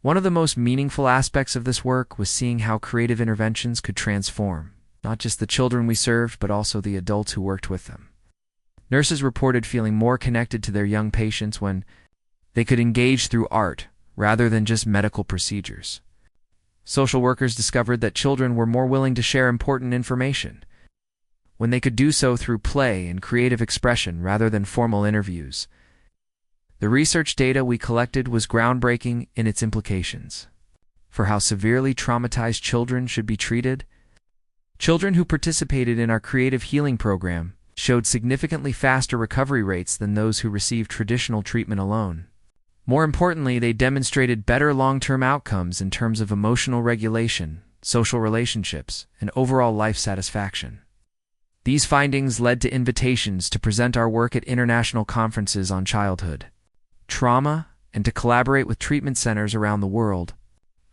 One of the most meaningful aspects of this work was seeing how creative interventions could transform not just the children we served, but also the adults who worked with them. Nurses reported feeling more connected to their young patients when they could engage through art rather than just medical procedures. Social workers discovered that children were more willing to share important information when they could do so through play and creative expression rather than formal interviews. The research data we collected was groundbreaking in its implications for how severely traumatized children should be treated. Children who participated in our creative healing program showed significantly faster recovery rates than those who received traditional treatment alone. More importantly, they demonstrated better long-term outcomes in terms of emotional regulation, social relationships, and overall life satisfaction. These findings led to invitations to present our work at international conferences on childhood trauma and to collaborate with treatment centers around the world.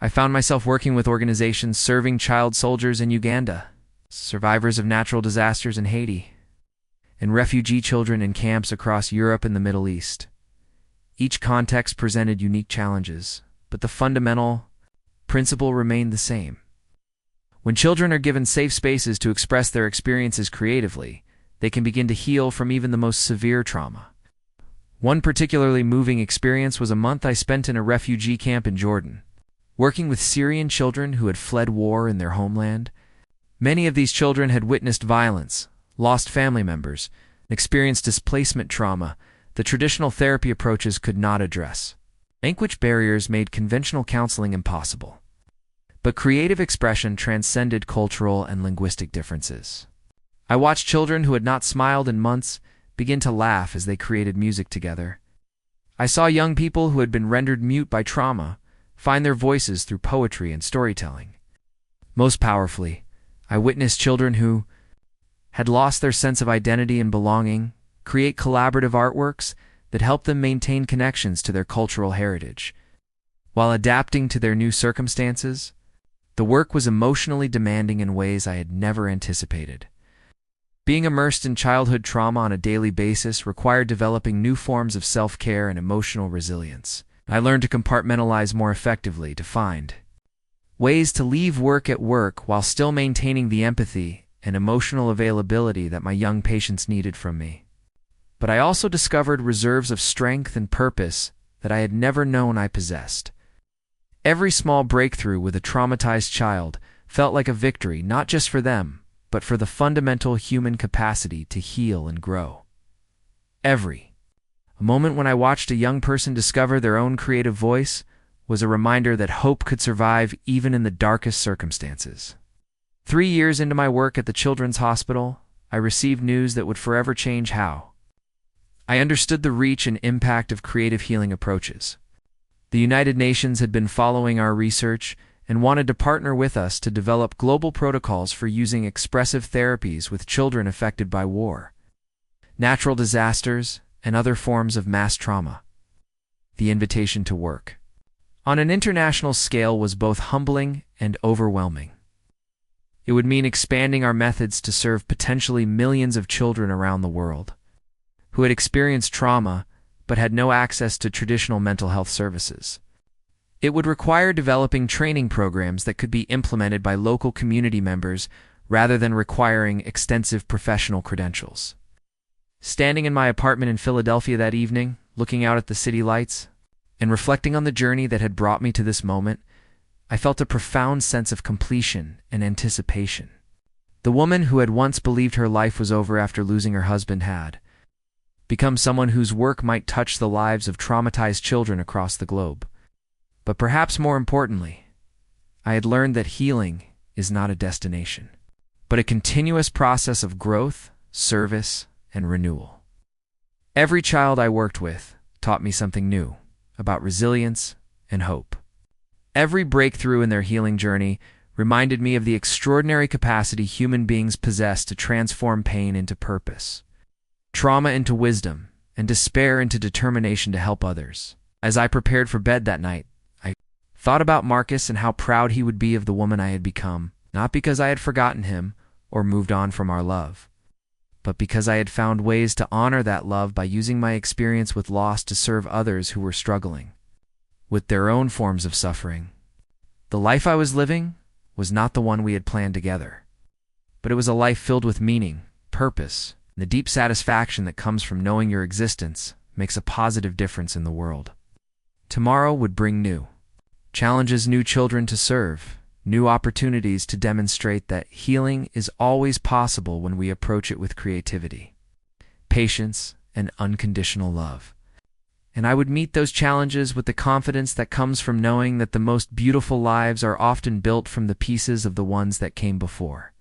I found myself working with organizations serving child soldiers in Uganda, survivors of natural disasters in Haiti, and refugee children in camps across Europe and the Middle East. Each context presented unique challenges, but the fundamental principle remained the same. When children are given safe spaces to express their experiences creatively, they can begin to heal from even the most severe trauma. One particularly moving experience was a month I spent in a refugee camp in Jordan, working with Syrian children who had fled war in their homeland. Many of these children had witnessed violence, lost family members, and experienced displacement trauma the traditional therapy approaches could not address. Language barriers made conventional counseling impossible, but creative expression transcended cultural and linguistic differences. I watched children who had not smiled in months begin to laugh as they created music together. I saw young people who had been rendered mute by trauma find their voices through poetry and storytelling. Most powerfully, I witnessed children who had lost their sense of identity and belonging create collaborative artworks that helped them maintain connections to their cultural heritage. While adapting to their new circumstances, the work was emotionally demanding in ways I had never anticipated. Being immersed in childhood trauma on a daily basis required developing new forms of self-care and emotional resilience. I learned to compartmentalize more effectively, to find ways to leave work at work while still maintaining the empathy and emotional availability that my young patients needed from me. But I also discovered reserves of strength and purpose that I had never known I possessed. Every small breakthrough with a traumatized child felt like a victory, not just for them, but for the fundamental human capacity to heal and grow. A moment when I watched a young person discover their own creative voice was a reminder that hope could survive even in the darkest circumstances. 3 years into my work at the Children's Hospital, I received news that would forever change how I understood the reach and impact of creative healing approaches. The United Nations had been following our research and wanted to partner with us to develop global protocols for using expressive therapies with children affected by war, natural disasters, and other forms of mass trauma. The invitation to work on an international scale was both humbling and overwhelming. It would mean expanding our methods to serve potentially millions of children around the world who had experienced trauma but had no access to traditional mental health services. It would require developing training programs that could be implemented by local community members rather than requiring extensive professional credentials. Standing in my apartment in Philadelphia that evening, looking out at the city lights, and reflecting on the journey that had brought me to this moment, I felt a profound sense of completion and anticipation. The woman who had once believed her life was over after losing her husband had become someone whose work might touch the lives of traumatized children across the globe. But perhaps more importantly, I had learned that healing is not a destination, but a continuous process of growth, service, and renewal. Every child I worked with taught me something new about resilience and hope. Every breakthrough in their healing journey reminded me of the extraordinary capacity human beings possess to transform pain into purpose, trauma into wisdom, and despair into determination to help others. As I prepared for bed that night, I thought about Marcus and how proud he would be of the woman I had become, not because I had forgotten him or moved on from our love, but because I had found ways to honor that love by using my experience with loss to serve others who were struggling with their own forms of suffering. The life I was living was not the one we had planned together, but it was a life filled with meaning, purpose, and the deep satisfaction that comes from knowing your existence makes a positive difference in the world. Tomorrow would bring new challenges, new children to serve, new opportunities to demonstrate that healing is always possible when we approach it with creativity, patience, and unconditional love. And I would meet those challenges with the confidence that comes from knowing that the most beautiful lives are often built from the pieces of the ones that came before,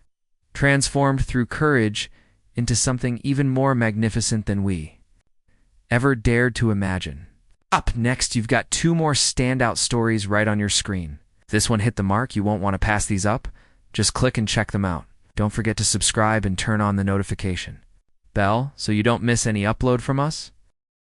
transformed through courage into something even more magnificent than we ever dared to imagine. Up next, you've got two more standout stories right on your screen. If this one hit the mark, you won't want to pass these up. Just click and check them out. Don't forget to subscribe and turn on the notification bell so you don't miss any upload from us.